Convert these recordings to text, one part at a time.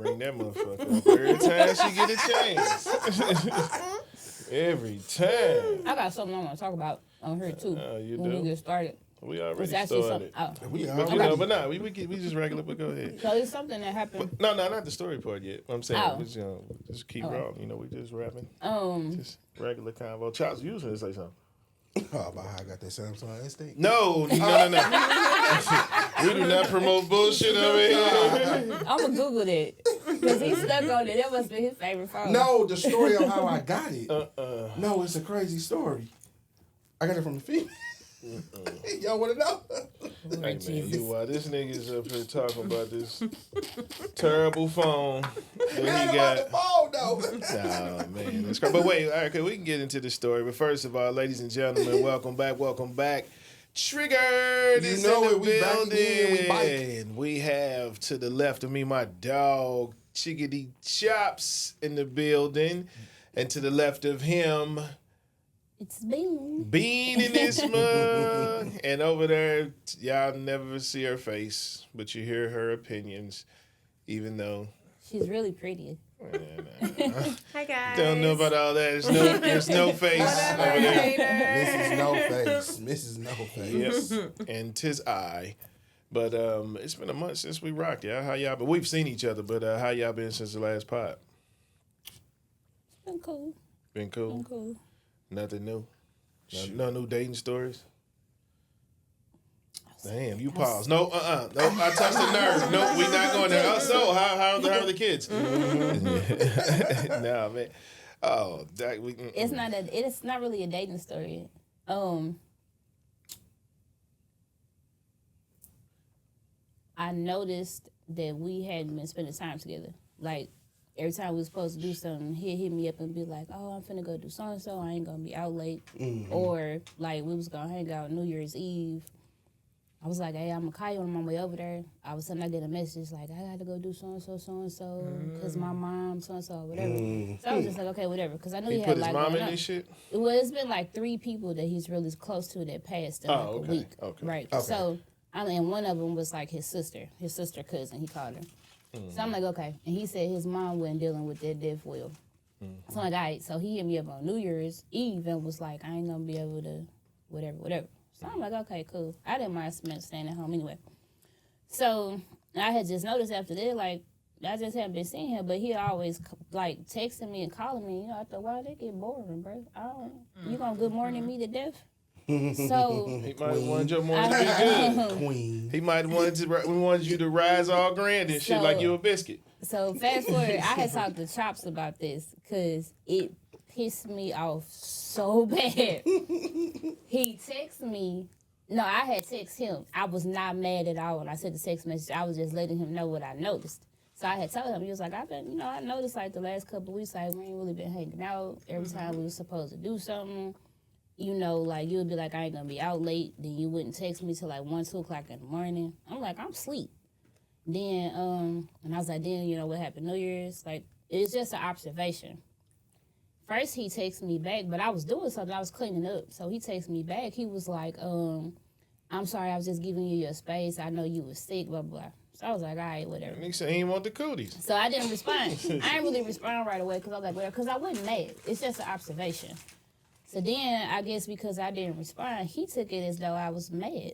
bring that motherfucker up every time she get a chance. Every time. I got something I want to talk about on here too. You when do? we get started. We already It's actually started. We But already. but nah, we just regular. But go ahead. So it's something that happened. No, not the story part yet. I'm saying Oh. we just keep rolling. We just rapping. Just regular convo. Chops, you was gonna say something. Oh, about how I got that Samsung instinct? No. We do not promote bullshit over here. I'm gonna Google that because he's stuck on it. That must be his favorite phone. No, the story of how I got it. No, it's a crazy story. I got it from the female. Y'all want to know? Hey man, this nigga's up here talking about this terrible phone that he got. The phone, though. Nah, man, that's crazy. But wait, all right, okay, we can get into the story. But first of all, ladies and gentlemen, welcome back. Triggered is know in the it, we back again, we building. We have to the left of me my dog Chickadee Chops in the building, and to the left of him. It's Bean. Bean in this mug. And over there, y'all never see her face, but you hear her opinions, even though... She's really pretty. Hi, guys. Don't know about all that. There's no face over there. Mrs. No Face. Yes, and 'tis I. But it's been a month since we rocked, y'all. How y'all been? We've seen each other, but how y'all been since the last pod? Been cool. Been cool? Been cool. Nothing new? No new dating stories? Damn, you paused. No, no, I touched the nerve. No, we not going there. Oh, so how are the kids? Nah, man. Oh, that we. It's not really a dating story. I noticed that we hadn't been spending time together. Like every time we was supposed to do something, he'd hit me up and be like, "Oh, I'm finna go do so and so. I ain't gonna be out late." Or like we was gonna hang out New Year's Eve. I was like, "Hey, I'm gonna call you on my way over there." All of a sudden, I get a message like, "I got to go do so and so, because my mom so and so, whatever." So I was just like, "Okay, whatever," because I knew he He had put his like mom going in on. this shit? Well, it's been like 3 people that he's really close to that passed in like a week. Okay. Right. Okay. So, and one of them was like his sister cousin, he called her. So I'm like, okay. And he said his mom wasn't dealing with that death will. So I'm like, all right. So he hit me up on New Year's Eve and was like, I ain't going to be able to whatever. So I'm like, okay, cool. I didn't mind staying at home anyway. So I had just noticed after that, like, I just haven't been seeing him, but he always like texting me and calling me. You know, I thought, wow, that get boring, bro. You gonna good morning me to death? So He might have wanted your morning to be good. Queen. He might have wanted you to rise all grand and shit like you a biscuit. So fast forward, I had talked to Chops about this because it pissed me off so bad. He texted me. No, I had texted him. I was not mad at all when I sent the text message. I was just letting him know what I noticed. So I had told him, he was like, I noticed like the last couple of weeks, like we ain't really been hanging out. Every time we was supposed to do something, you know, like you would be like, I ain't gonna be out late. Then you wouldn't text me till like 1, 2 o'clock in the morning. I'm like, I'm asleep. Then, and I was like, then, you know, what happened New Year's? Like, it's just an observation. First, he texted me back, but I was doing something. I was cleaning up. So he texted me back. He was like, I'm sorry, I was just giving you your space. I know you was sick, blah, blah. So I was like, all right, whatever. And he said he didn't want the cooties. So I didn't respond. I didn't really respond right away because I was like, whatever, because I wasn't mad. It's just an observation. So then, I guess because I didn't respond, he took it as though I was mad.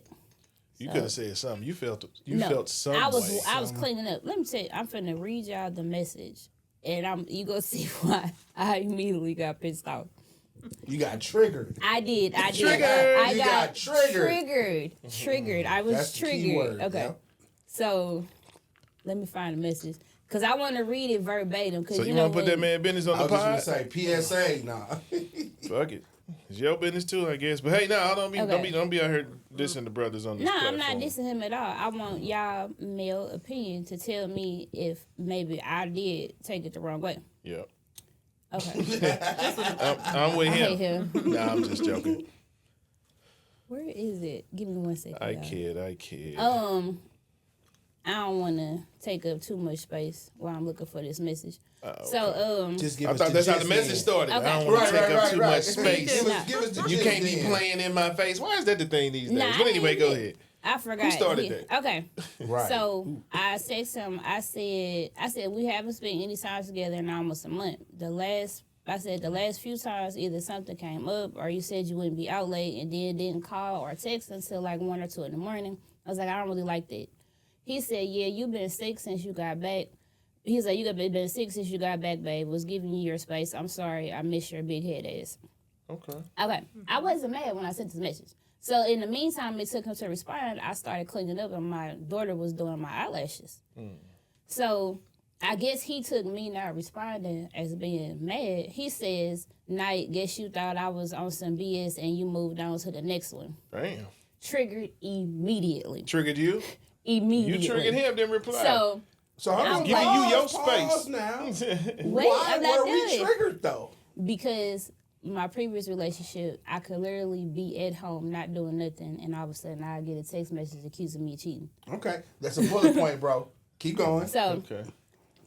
You could have said something. You felt some I way. was cleaning up. Let me tell you, I'm finna read y'all the message, and you gonna see why I immediately got pissed off. You got triggered. I did. Triggered. I You got triggered. Triggered. I was That's the key triggered. word, Okay. yeah. So let me find the message because I want to read it verbatim. So you want to put that man business on I the was pod? just gonna say PSA. Nah. Fuck it. It's your business too, I guess. But hey, no, don't be out here dissing the brothers on this platform. I'm not dissing him at all. I want y'all male opinion to tell me if maybe I did take it the wrong way. Yeah. Okay. I'm with I him. hate him. Nah, I'm just joking. Where is it? Give me 1 second. I y'all. kid. I don't want to take up too much space while I'm looking for this message. Okay. So, Just give I us thought the that's how gist the message then. started. Okay. I don't want to take up too much space. Give us the You gist can't be then. playing in my face. Why is that the thing these days? Nah, But anyway, go ahead. I forgot. Who started that? Okay. Right. So I texted him. I said we haven't spent any time together in almost a month. The last few times either something came up or you said you wouldn't be out late and then didn't call or text until like 1 or 2 in the morning. I was like, I don't really like that. He said, yeah, you've been sick since you got back. He's like, you've been sick since you got back, babe. Was giving you your space. I'm sorry. I miss your big head ass. Okay. I wasn't mad when I sent this message. So in the meantime, it took him to respond. I started cleaning up and my daughter was doing my eyelashes. So I guess he took me not responding as being mad. He says, Night, guess you thought I was on some BS and you moved on to the next one. Damn. Triggered immediately. Triggered you? Immediately. You triggered him, then reply. So I'm giving you your pause space now. Wait, Why I'm not were we done. triggered though? Because my previous relationship, I could literally be at home not doing nothing, and all of a sudden I get a text message accusing me of cheating. Okay, that's a bullet point, bro. Keep going. So Okay.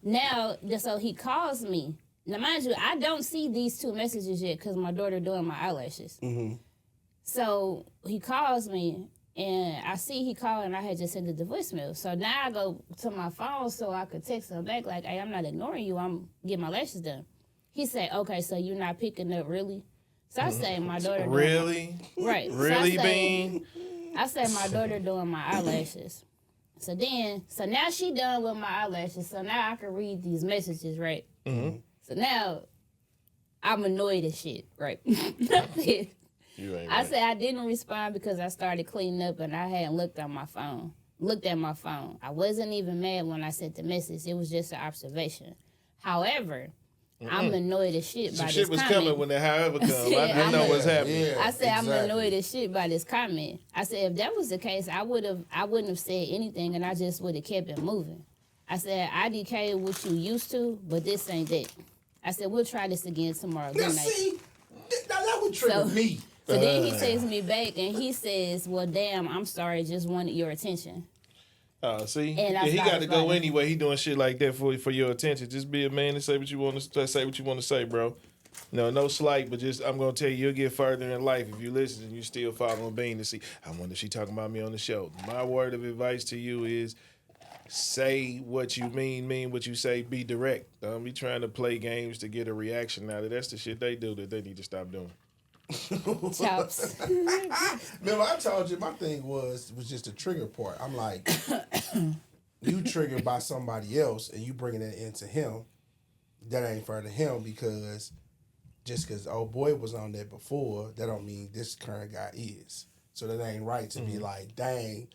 now, so he calls me. Now, mind you, I don't see these 2 messages yet because my daughter doing my eyelashes. Mm-hmm. So he calls me, and I see he called, and I had just sent it to voicemail. So now I go to my phone so I could text him back like, hey, I'm not ignoring you. I'm getting my lashes done. He said, okay, so you're not picking up, really? So I say, my daughter doing Really? right. Really, so Bean? I said, my daughter doing my eyelashes. So now she done with my eyelashes. So now I can read these messages, right? Mm-hmm. So now I'm annoyed as shit, right? You ain't I right. said I didn't respond because I started cleaning up and I hadn't looked at my phone. I wasn't even mad when I sent the message. It was just an observation. However, I'm annoyed as shit Some by shit this was comment. coming when the however come. Yeah, I know what's happening. Yeah, I said I'm exactly. annoyed as shit by this comment. I said if that was the case, I wouldn't have said anything and I just would have kept it moving. I said IDK what you used to, but this ain't that. I said we'll try this again tomorrow. Now Good night. see, now that would trigger me. So then he texts me back and he says, well, damn, I'm sorry, just wanted your attention. See, And I he got started to go writing. anyway. He doing shit like that for your attention. Just be a man and say what you want to say. What you want to say, bro. No slight, but just I'm gonna tell you, you'll get further in life if you listen and you still following Bean to see. I wonder if she talking about me on the show. My word of advice to you is say what you mean what you say. Be direct. Don't be trying to play games to get a reaction out of. That's the shit they do that they need to stop doing. Chops. Remember, I told you my thing was just the trigger part. I'm like, you triggered by somebody else and you bringing it into him. That ain't fair to him because just because old boy was on there before, that don't mean this current guy is. So that ain't right to be like, dang,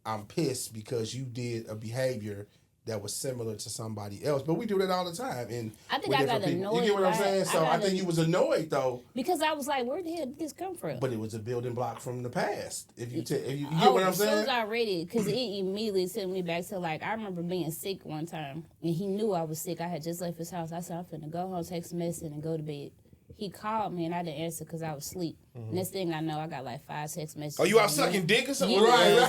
I'm pissed because you did a behavior that was similar to somebody else. But we do that all the time. And I think with I got different people. annoyed. You get what I'm by saying? it. So I think you was annoyed though. Because I was like, where the hell did this come from? But it was a building block from the past. If you get what I'm as soon saying? as I read it, because it immediately took me back to like, I remember being sick one time, and he knew I was sick. I had just left his house. I said, I'm finna go home, take some medicine, and go to bed. He called me, and I didn't answer because I was asleep. Next thing I know, I got like 5 text messages. Oh, you out sucking dick or something? Yeah.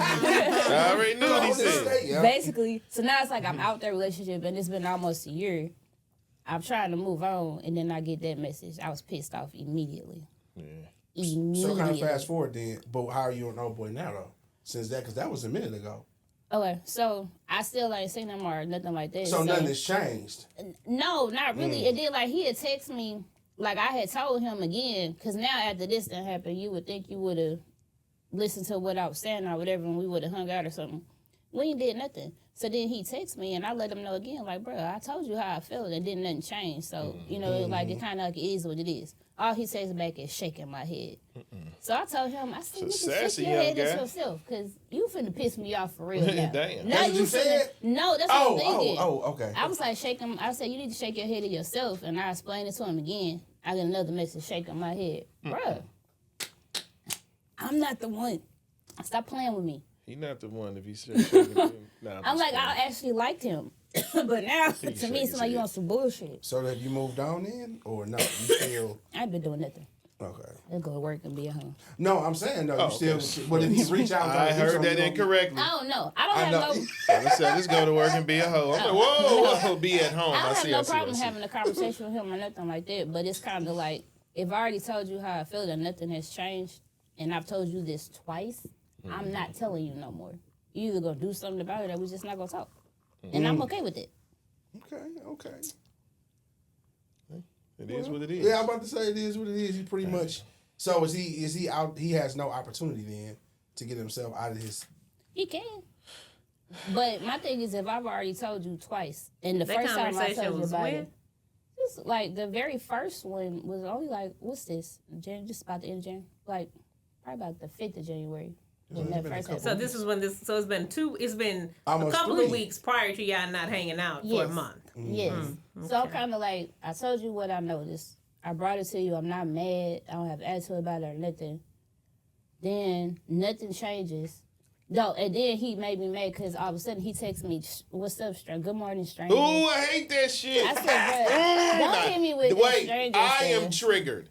I already knew what he said. Yeah. Basically, so now it's like I'm out that relationship, and it's been almost a year. I'm trying to move on, and then I get that message. I was pissed off immediately. Yeah. Immediately. So kind of fast forward then. But how are you an old boy now though? Since that, because that was a minute ago. Okay, so I still ain't seen him or nothing like that. So nothing has changed. No, not really. And then like he had text me, like I had told him again, because now after this done happened, you would think you would have listened to what I was saying or whatever, and we would have hung out or something. We ain't did nothing. So then he texted me, and I let him know again, like, bro, I told you how I felt, and didn't nothing change. So, you know, like it kind of like it is what it is. All he says back is shaking my head. So I told him, I said, you can Sassy shake your head young at guy. yourself, because you finna piss me off for real now. Damn. Now That's what you finna- said? No, that's what I'm thinking. Okay. I was like, shake him. I said, you need to shake your head at yourself. And I explained it to him again. I got another message shaking my head. Bruh, I'm not the one. Stop playing with me. He not the one if he's shaking. Nah, I'm like, I actually liked him. But now, to me, shake it his seems like you head. on some bullshit. So have you moved on then? Or no? You still... I ain't been doing nothing. Okay. Let's go to work and be at home. No, I'm saying though, you okay. still... But if he reach out... and try I to do heard something, that you gonna- incorrectly. I don't know. I don't I have know. no... I said, let's go to work and be a hoe. I'm like, whoa, be at home. I don't have no I problem see. having a conversation with him or nothing like that, but it's kind of like, if I already told you how I feel and nothing has changed, and I've told you this twice, I'm not telling you no more. You either gonna do something about it or we just not gonna talk. And I'm okay with it. Okay. It is what it is. Yeah, I'm about to say it is what it is. He pretty much. So is he out? He has no opportunity then to get himself out of his. He can. But my thing is, if I've already told you twice, and the first time I told you about it, just like the very first one was only like, what's this? Just about the end of January, like probably about the 5th of January. When that first happened. So this is when this. So it's been Almost a couple 3 of weeks prior to y'all not hanging out for a month. Yes. So I'm kind of like, I told you what I noticed. I brought it to you. I'm not mad. I don't have attitude about it or nothing. Then nothing changes. No, and then he made me mad because all of a sudden he texted me, "What's up, stranger? Good morning, stranger." Ooh, I hate that shit. I said, bro, don't hit me with that stranger I stuff. am triggered.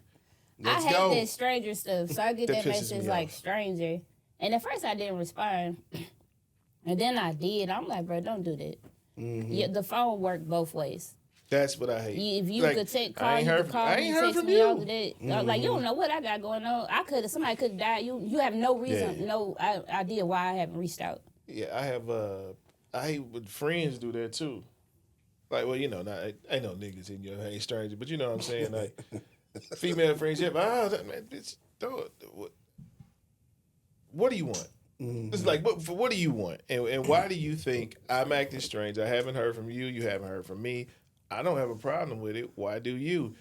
I hate that stranger stuff. So I get that pisses message me like off. stranger. And at first I didn't respond. And then I did. I'm like, bro, don't do that. Yeah, the phone worked both ways. That's what I hate. If you Like, could call, I ain't you heard could from- call I me, ain't heard text from me, you. all of that. Like, you don't know what I got going on. Somebody could have died. You have no reason, no idea why I haven't reached out. Yeah, I have. I hate when friends do that too. Like, well, ain't no niggas in your hey stranger, but you know what I'm saying. Like, female friendship. Man, bitch, what do you want? It's like, what do you want? And why do you think I'm acting strange? I haven't heard from you. You haven't heard from me. I don't have a problem with it. Why do you?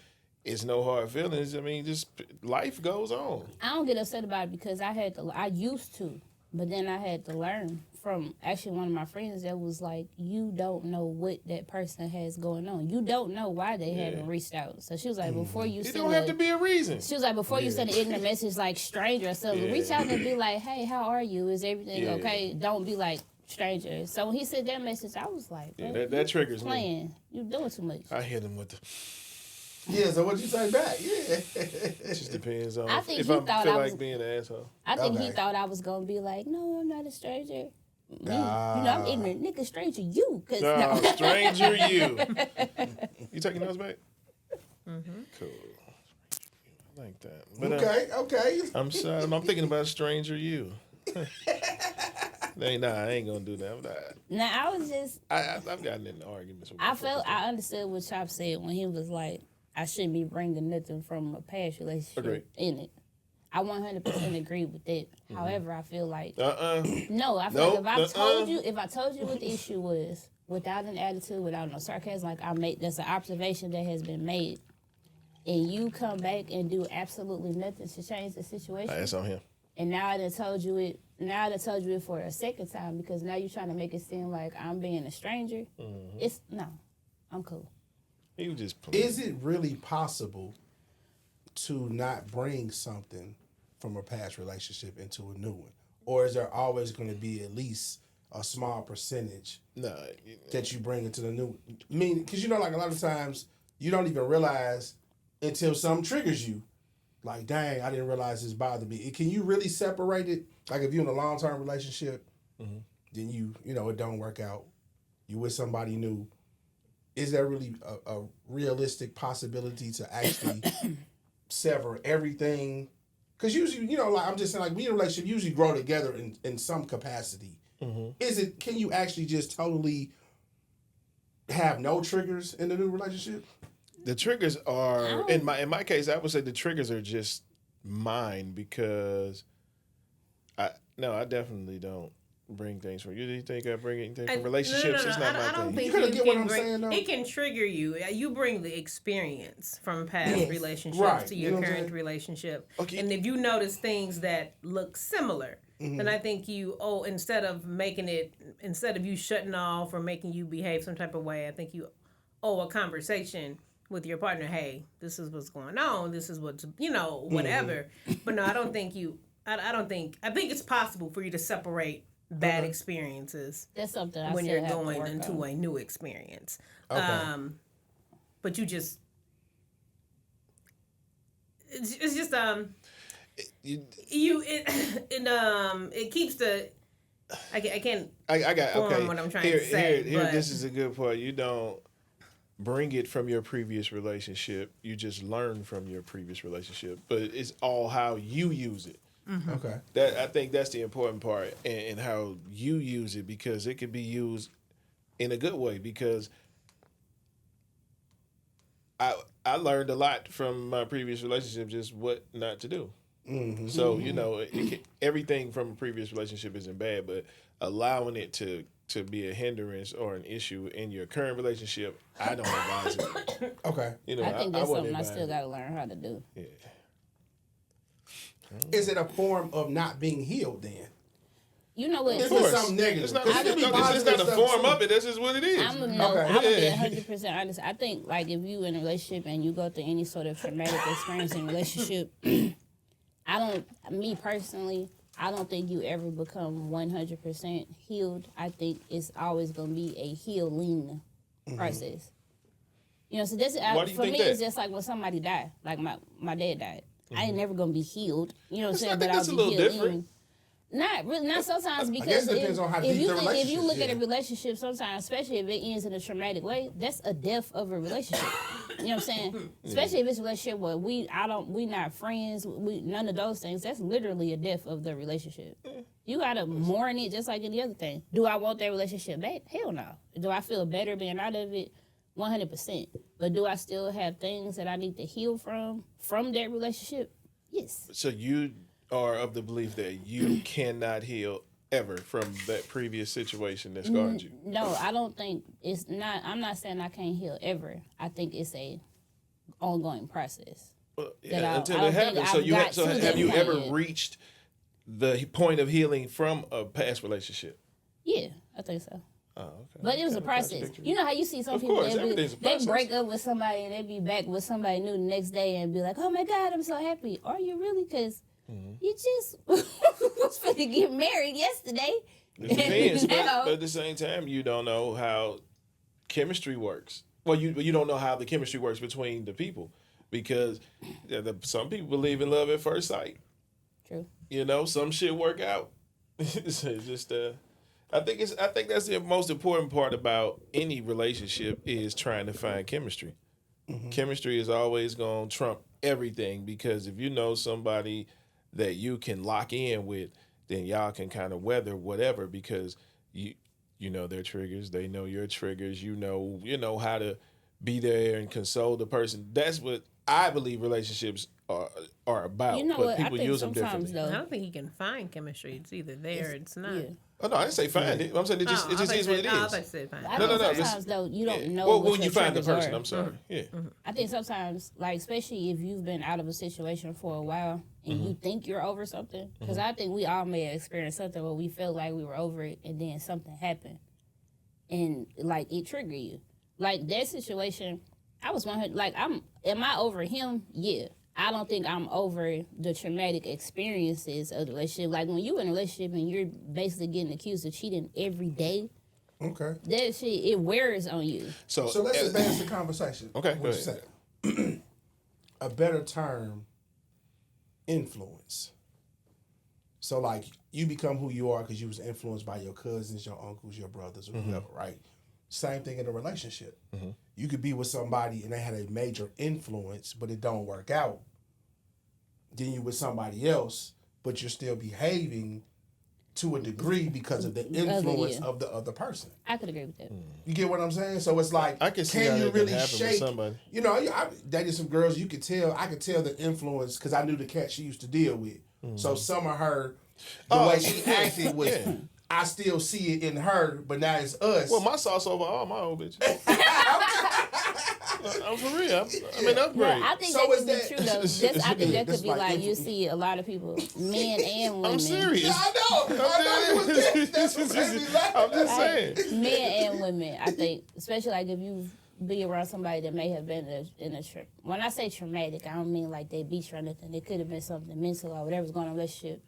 It's no hard feelings. I mean, just life goes on. I don't get upset about it because I used to, but then I had to learn from actually one of my friends that was like, you don't know what that person has going on. You don't know why they haven't reached out. So she was like, before you It send don't have to be a reason. She was like, before you send an ignorant message like stranger or something, reach out and be like, hey, how are you? Is everything okay? Don't be like stranger. So when he sent that message, I was like, that triggers playing. me. You doing too much. I hit him with the. Yeah, so what you say back? Yeah. It just depends on I think if he I thought feel I like was- being an asshole. I think he Okay. thought I was going to be like, no, I'm not a stranger. Me. Ah. I'm ignorant. Nigga, stranger, you. Cause, No, no. stranger you. You taking those back? Cool. I like that. But, Okay. I'm sorry. I'm thinking about stranger you. I ain't gonna do that. Now, I was just, I've gotten into arguments with I understood what Chop said when he was like, I shouldn't be bringing nothing from a past relationship Agreed. in it. I 100% agree with that. However, I feel like, no, I feel Nope, like if I told you what the issue was, without an attitude, without no sarcasm, like that's an observation that has been made, and you come back and do absolutely nothing to change the situation. That's on him. And now I done told you it. Now I done told you it for a second time because now you're trying to make it seem like I'm being a stranger. I'm cool. He was just playing. Is it really possible to not bring something from a past relationship into a new one? Or is there always going to be at least a small percentage No, that you bring into the new? I mean, because like a lot of times you don't even realize until something triggers you. Like, dang, I didn't realize this bothered me. Can you really separate it? Like if you're in a long-term relationship, then it don't work out. You with somebody new. Is there really a realistic possibility to actually sever everything? Because usually, like I'm just saying, like we in a relationship usually grow together in some capacity. Can you actually just totally have no triggers in the new relationship? the triggers are in my case. I would say the triggers are just mine because I definitely don't bring things from you. Do you think I bring anything from relationships? No. It's not my I don't thing. think You you get what can I'm bring. saying, though? It can trigger you. You bring the experience from past Yes. relationships Right. to You your know what I'm current saying? relationship. Okay. And if you notice things that look similar, then I think instead of you shutting off or making you behave some type of way, I think you owe a conversation with your partner. Hey, this is what's going on. This is what's whatever. But no, I don't think I think it's possible for you to separate bad experiences That's something I when still you're have to going work into on. a new experience. Okay. But you just it's just it keeps the I can't I got form okay. what I'm trying here, to say, Here, but- this is a good part. You don't bring it from your previous relationship. You just learn from your previous relationship. But it's all how you use it. Okay. That I think that's the important part, and how you use it, because it can be used in a good way. Because I learned a lot from my previous relationship, just what not to do. So everything from a previous relationship isn't bad, but allowing it to be a hindrance or an issue in your current relationship, I don't advise it. Okay. I think that's wouldn't something I advise still it. got to learn how to do. Yeah. Is it a form of not being healed then? You know what? It's course. just something negative. It's not, 'Cause it could be it's just positive not a stuff, form too. of it. That's just what it is. I'm gonna Okay. be 100% honest. I think like if you in a relationship and you go through any sort of traumatic experience in a relationship, me personally, I don't think you ever become 100% healed. I think it's always gonna be a healing process. You know, so this Why do you for think me, that? it's just like when somebody died, like my dad died. I ain't never gonna be healed. You know what I'm saying? I think But that's I'll a be little healed. different. Not really, not sometimes, guess because it depends on how deep the if you relationship look at a is. relationship, sometimes, especially if it ends in a traumatic way, that's a death of a relationship. You know what I'm saying? Especially if it's a relationship where we not friends, none of those things. That's literally a death of the relationship. You gotta mourn it just like any other thing. Do I want that relationship back? Hell no. Do I feel better being out of it? 100%. But do I still have things that I need to heal from that relationship? Yes. So you are of the belief that you cannot heal ever from that previous situation that scarred you. No, I don't think it's not. I'm not saying I can't heal ever. I think it's a ongoing process. Well, that I until don't it think happens. So I've you got so to have that you point ever yet. reached the point of healing from a past relationship? Yeah, I think so. Oh, okay. But it was a Kinda process. contradictory. You know how you see some Of people course, they everything's a process. break up with somebody and they be back with somebody new the next day and be like, "Oh my God, I'm so happy." Are you really? Because you just was finna get married yesterday. It depends, Now- but at the same time, you don't know how chemistry works. Well, you don't know how the chemistry works between the people, because some people believe in love at first sight. True. You know, some shit work out. It's just I think that's the most important part about any relationship, is trying to find chemistry. Chemistry is always going to trump everything, because if you know somebody that you can lock in with, then y'all can kind of weather whatever, because you know their triggers, they know your triggers, you know how to be there and console the person. That's what I believe relationships are about. You know but what? I people think use them sometimes differently. I though. don't think you can find chemistry. It's either there or it's not. Yeah. Oh no, I didn't say find it. I'm saying it just is what it I is. thought you said fine. I No, think no, no, sometimes though you don't know Well, what when your you find the triggers person, are. I'm sorry. Yeah. I think sometimes, like, especially if you've been out of a situation for a while and you think you're over something, because I think we all may have experienced something where we felt like we were over it and then something happened and, like, it triggered you. Like, that situation, I was 100, like, am I over him? Yeah. I don't think I'm over the traumatic experiences of the relationship. Like, when you're in a relationship and you're basically getting accused of cheating every day, Okay. that shit, it wears on you. So let's advance the conversation. Okay, What go you ahead. said. A better term, influence. So like you become who you are because you was influenced by your cousins, your uncles, your brothers, or whoever, right? Same thing in a relationship. You could be with somebody and they had a major influence, but it don't work out. Then you with somebody else, but you're still behaving to a degree because of the influence yeah. of the other person. I could agree with that. You get what I'm saying? So it's like, I can see how you that can really happen with shake? somebody. You know, I dated some girls. You could tell. I could tell the influence because I knew the cat she used to deal with. So some of her, the way she acted was, I still see it in her, but now it's us. Well, my sauce over all my old bitches. I'm for real. I mean, upgrade. Yeah, I think So that is could be that- true though. I think that That's could be like like you influence. see a lot of people, men and women. I'm serious. Yeah, I know you was there. That's what made me laugh. I'm just Like, saying. men and women, I think, especially like if you be around somebody that may have been in a trip. When I say traumatic, I don't mean like they beat you or nothing. It could have been something mental or whatever's going on in a relationship.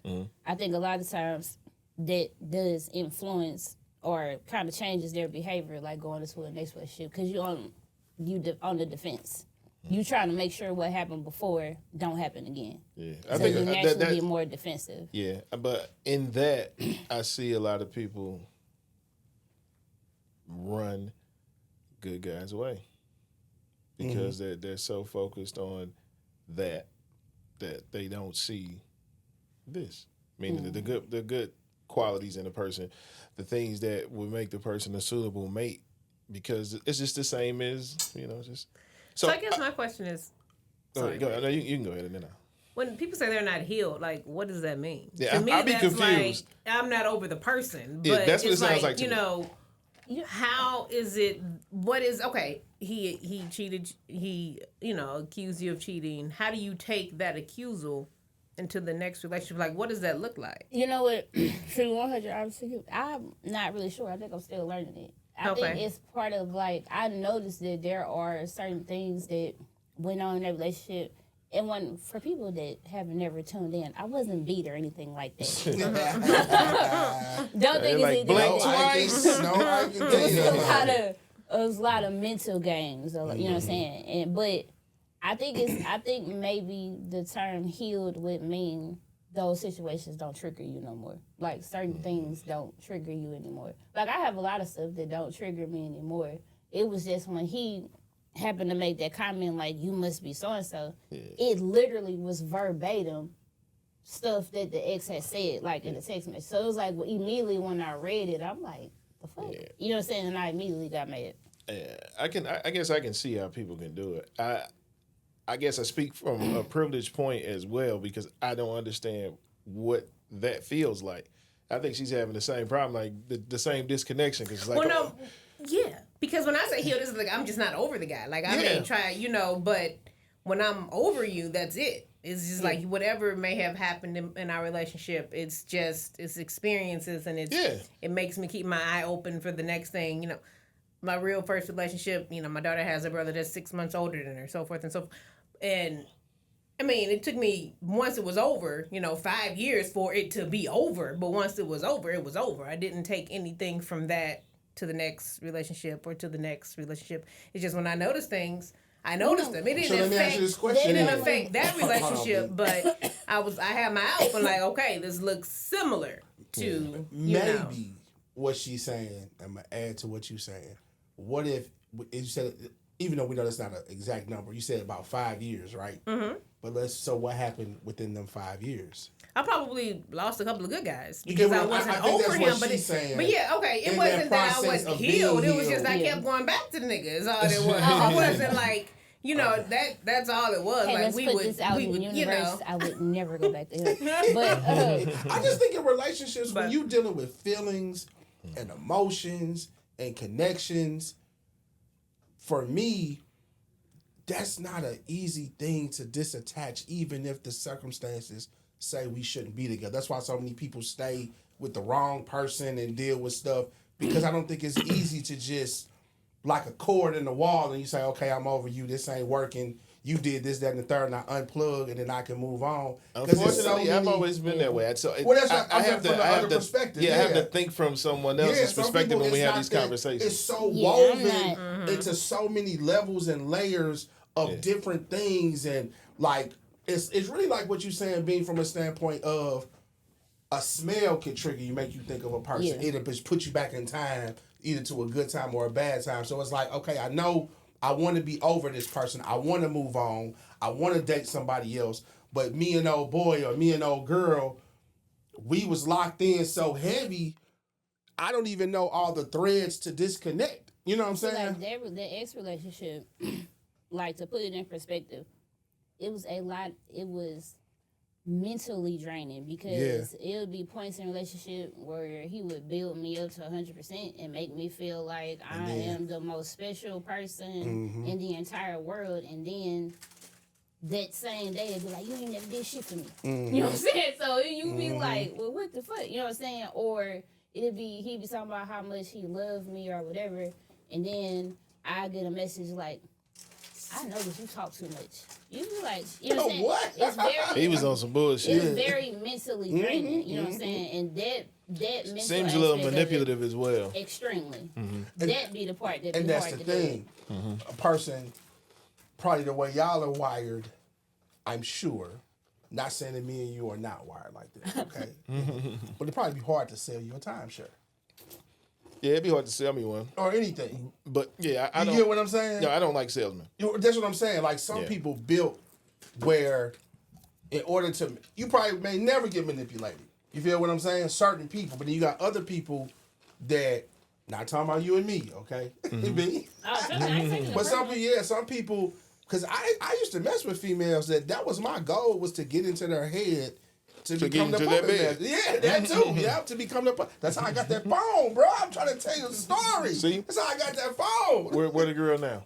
I think a lot of times that does influence or kind of changes their behavior, like going into a next relationship, because on the defense. You trying to make sure what happened before don't happen again. Yeah, So you naturally be more defensive. Yeah, but in that, I see a lot of people run good guys away because they're so focused on that they don't see this. Meaning the good qualities in a person, the things that would make the person a suitable mate, because it's just the same as just. So I guess my question is. Sorry, go ahead. No, you can go ahead and then. When people say they're not healed, like, what does that mean? Yeah, to me, I'd be that's confused. like, I'm not over the person. But Yeah, that's what it's it sounds like to me. How is it, he cheated, he, accused you of cheating. How do you take that accusal into the next relationship? Like, what does that look like? You know what? For 100 honestly, I'm not really sure. I think I'm still learning it. I think it's part of, like, I noticed that there are certain things that went on in that relationship. And when, for people that have never tuned in, I wasn't beat or anything like that. Don't think it's anything like it was a lot of mental games. You know what I'm saying? But I think maybe the term healed would mean those situations don't trigger you no more. Like, certain things don't trigger you anymore. Like, I have a lot of stuff that don't trigger me anymore. It was just when he happened to make that comment, like, you must be so-and-so, it literally was verbatim stuff that the ex had said, like, in the text message. So it was like, immediately when I read it, I'm like, the fuck? Yeah. You know what I'm saying? And I immediately got mad. Yeah, I guess I can see how people can do it. I guess I speak from a privileged point as well, because I don't understand what that feels like. I think she's having the same problem, like the same disconnection. Cause it's like, yeah. Because when I say healed, it's like, I'm just not over the guy. Like, I may try, but when I'm over you, that's it. It's just like whatever may have happened in our relationship, it's experiences, and it makes me keep my eye open for the next thing. My real first relationship, my daughter has a brother that's 6 months older than her, so forth and so forth. And I mean, it took me, once it was over, 5 years for it to be over. But once it was over, it was over. I didn't take anything from that to the next relationship or to the next relationship. It's just when I noticed things, I noticed them. It didn't affect that relationship, but I had my eye open, like, okay, this looks similar to maybe what she's saying. I'm gonna add to what you're saying. What if you said, even though we know that's not an exact number, you said about 5 years, right? Mm-hmm. But so what happened within them 5 years? I probably lost a couple of good guys because I wasn't over him. But yeah, okay. It wasn't that I wasn't healed. It was just I kept going back to the nigga. Is all it was. It wasn't like, that's all it was. Hey, like let's put this out in the universe. I would never go back to him. But I just think in relationships, when you dealing with feelings and emotions and connections, for me, that's not an easy thing to disattach, even if the circumstances say we shouldn't be together. That's why so many people stay with the wrong person and deal with stuff, because I don't think it's easy to just, like a cord in the wall, and you say, okay, I'm over you, this ain't working, you did this, that, and the third, and I unplug, and then I can move on. Unfortunately, I've always been that way. I have to think from someone else's perspective when we have these conversations. It's so woven into so many levels and layers of different things, and like, it's really like what you're saying, being from a standpoint of a smell can trigger you, make you think of a person. It'll just put you back in time, either to a good time or a bad time. So it's like, okay, I know I want to be over this person. I want to move on. I want to date somebody else. But me and old boy or me and old girl, we was locked in so heavy, I don't even know all the threads to disconnect. You know what I'm saying? Like that ex relationship, like, to put it in perspective, it was mentally draining, because it would be points in a relationship where he would build me up to 100% and make me feel like I am the most special person in the entire world, and then that same day it'd be like, you ain't never did shit for me. You know what I'm saying? So you'd be like, well, what the fuck? You know what I'm saying? Or he'd be talking about how much he loved me or whatever, and then I get a message like, I noticed you talk too much. You be like, you know what I'm saying? What? It's very, he was on some bullshit. It's very mentally draining. You know what I'm saying? And that mental seems a little manipulative as well. Extremely. That be the part that. And be that's hard the to thing. A person, probably the way y'all are wired, I'm sure. Not saying that me and you are not wired like that, okay? But it'd probably be hard to sell you a timeshare. Yeah, it'd be hard to sell me one. Or anything. But yeah, I don't. You get what I'm saying? No, I don't like salesmen. That's what I'm saying. Like, some people built where in order to, you probably may never get manipulated. You feel what I'm saying? Certain people, but then you got other people that, not talking about you and me, okay? Me. But some people, because I used to mess with females that was my goal, was to get into their head to become the puppet master. Yeah, that too. Yeah, to become the puppet. That's how I got that phone, bro. I'm trying to tell you the story. See? That's how I got that phone. Where the girl now?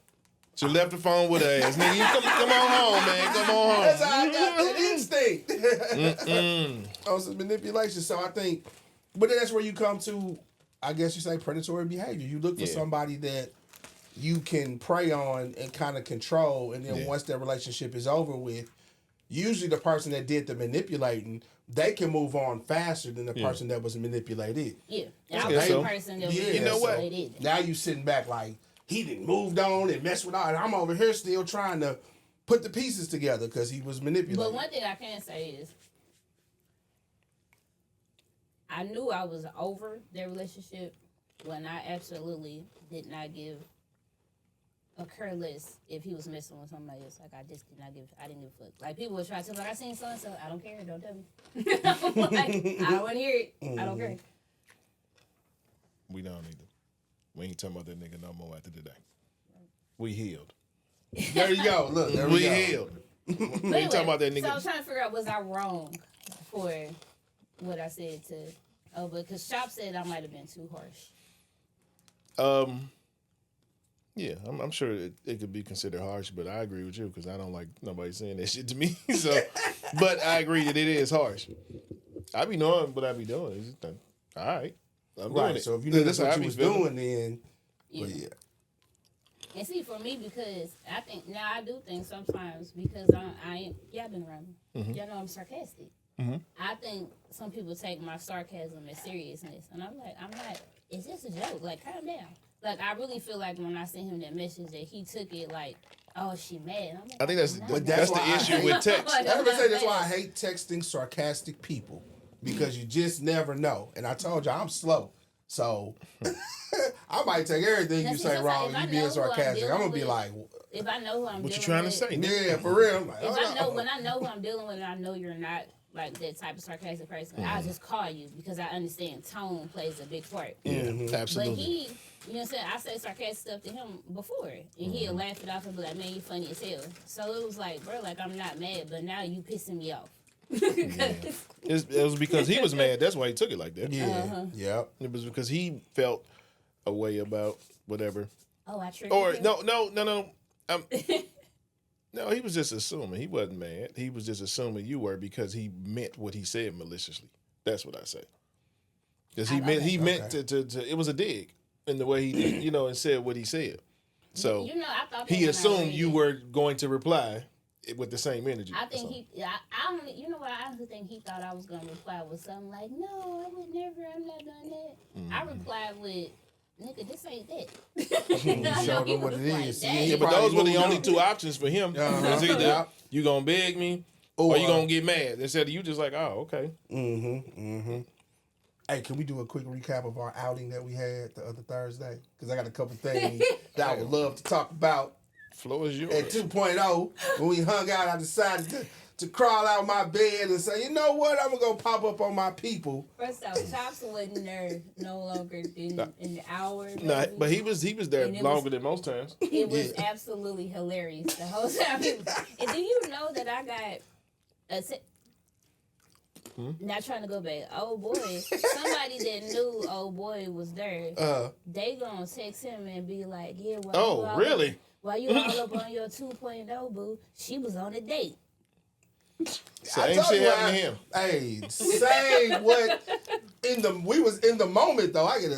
She left the phone with her ass. Nigga, you come on home, man. Come on home. That's how I got that instinct. On some manipulation. So I think, but then that's where you come to, I guess you say, predatory behavior. You look for somebody that you can prey on and kind of control, and then once that relationship is over with, usually the person that did the manipulating, they can move on faster than the person that was manipulated. Yeah. I was the person that was you know what? Now you sitting back like, he didn't moved on and messed with all, and I'm over here still trying to put the pieces together because he was manipulated. But one thing I can say is, I knew I was over their relationship when I absolutely did not give a careless if he was messing with somebody else. Like, I just did not give, I didn't give a fuck. Like, people would try to tell me, like, I seen so-and-so, I don't care, don't tell me. I'm like, I don't want to hear it. I don't care. We don't either. We ain't talking about that nigga no more after today. We healed. There you go. Look, there we go. Healed. We ain't talking about that nigga. So I was trying to figure out, was I wrong for what I said to, because Shop said I might have been too harsh. Yeah, I'm sure it could be considered harsh, but I agree with you because I don't like nobody saying that shit to me. So, but I agree that it is harsh. I be knowing what I be doing. It's just, all right. I'm doing it. So if you knew that's what you was doing, then, yeah. And see, for me, because I think, now I do think sometimes, because y'all been around me, y'all know I'm sarcastic. I think some people take my sarcasm as seriousness. And I'm like, I'm not, it's just a joke. Like, calm down. Like, I really feel like when I sent him that message that he took it like, oh, she mad. I'm like, I think that's the issue with text. That's why I hate texting sarcastic people. Because you just never know. And I told you, I'm slow. So, I might take everything you say wrong and you being sarcastic. I'm going to be like... If I know who I'm dealing with... What you trying to say? Yeah, for real. I'm like, when I know who I'm dealing with and I know you're not like that type of sarcastic person, I'll just call you because I understand tone plays a big part. Yeah, absolutely. But he... You know what I'm saying? I said sarcastic stuff to him before. And he'll laugh it off and be like, man, you funny as hell. So it was like, bro, like, I'm not mad, but now you pissing me off. It was because he was mad. That's why he took it like that. Yeah. Yeah. It was because he felt a way about whatever. Oh, I triggered Or him? no. No, he was just assuming. He wasn't mad. He was just assuming you were because he meant what he said maliciously. That's what I say. Because he meant to. It was a dig in the way he did, and said what he said. So I thought he assumed you were going to reply with the same energy. I think I honestly think he thought I was going to reply with something like, no, I would never, I'm not doing that. I replied with, nigga, this ain't that. Show them what it is. Yeah, but those were the only two options for him. It's either you going to beg me or you going to get mad. Instead of you just like, oh, okay. Hey, can we do a quick recap of our outing that we had the other Thursday? Because I got a couple things that I would love to talk about. Floor is yours. At 2.0, when we hung out, I decided to crawl out my bed and say, you know what? I'm going to pop up on my people. First off, Chops wasn't there no longer than an hour. Nah, but he was there longer than most times. It was absolutely hilarious the whole time. And do you know that I got not trying to go back. Oh boy, somebody that knew old boy was there. They gonna text him and be like, "Yeah, really? While you all up on your 2.0, boo, she was on a date." Same shit happened to him. Hey, same what? We was in the moment though. I get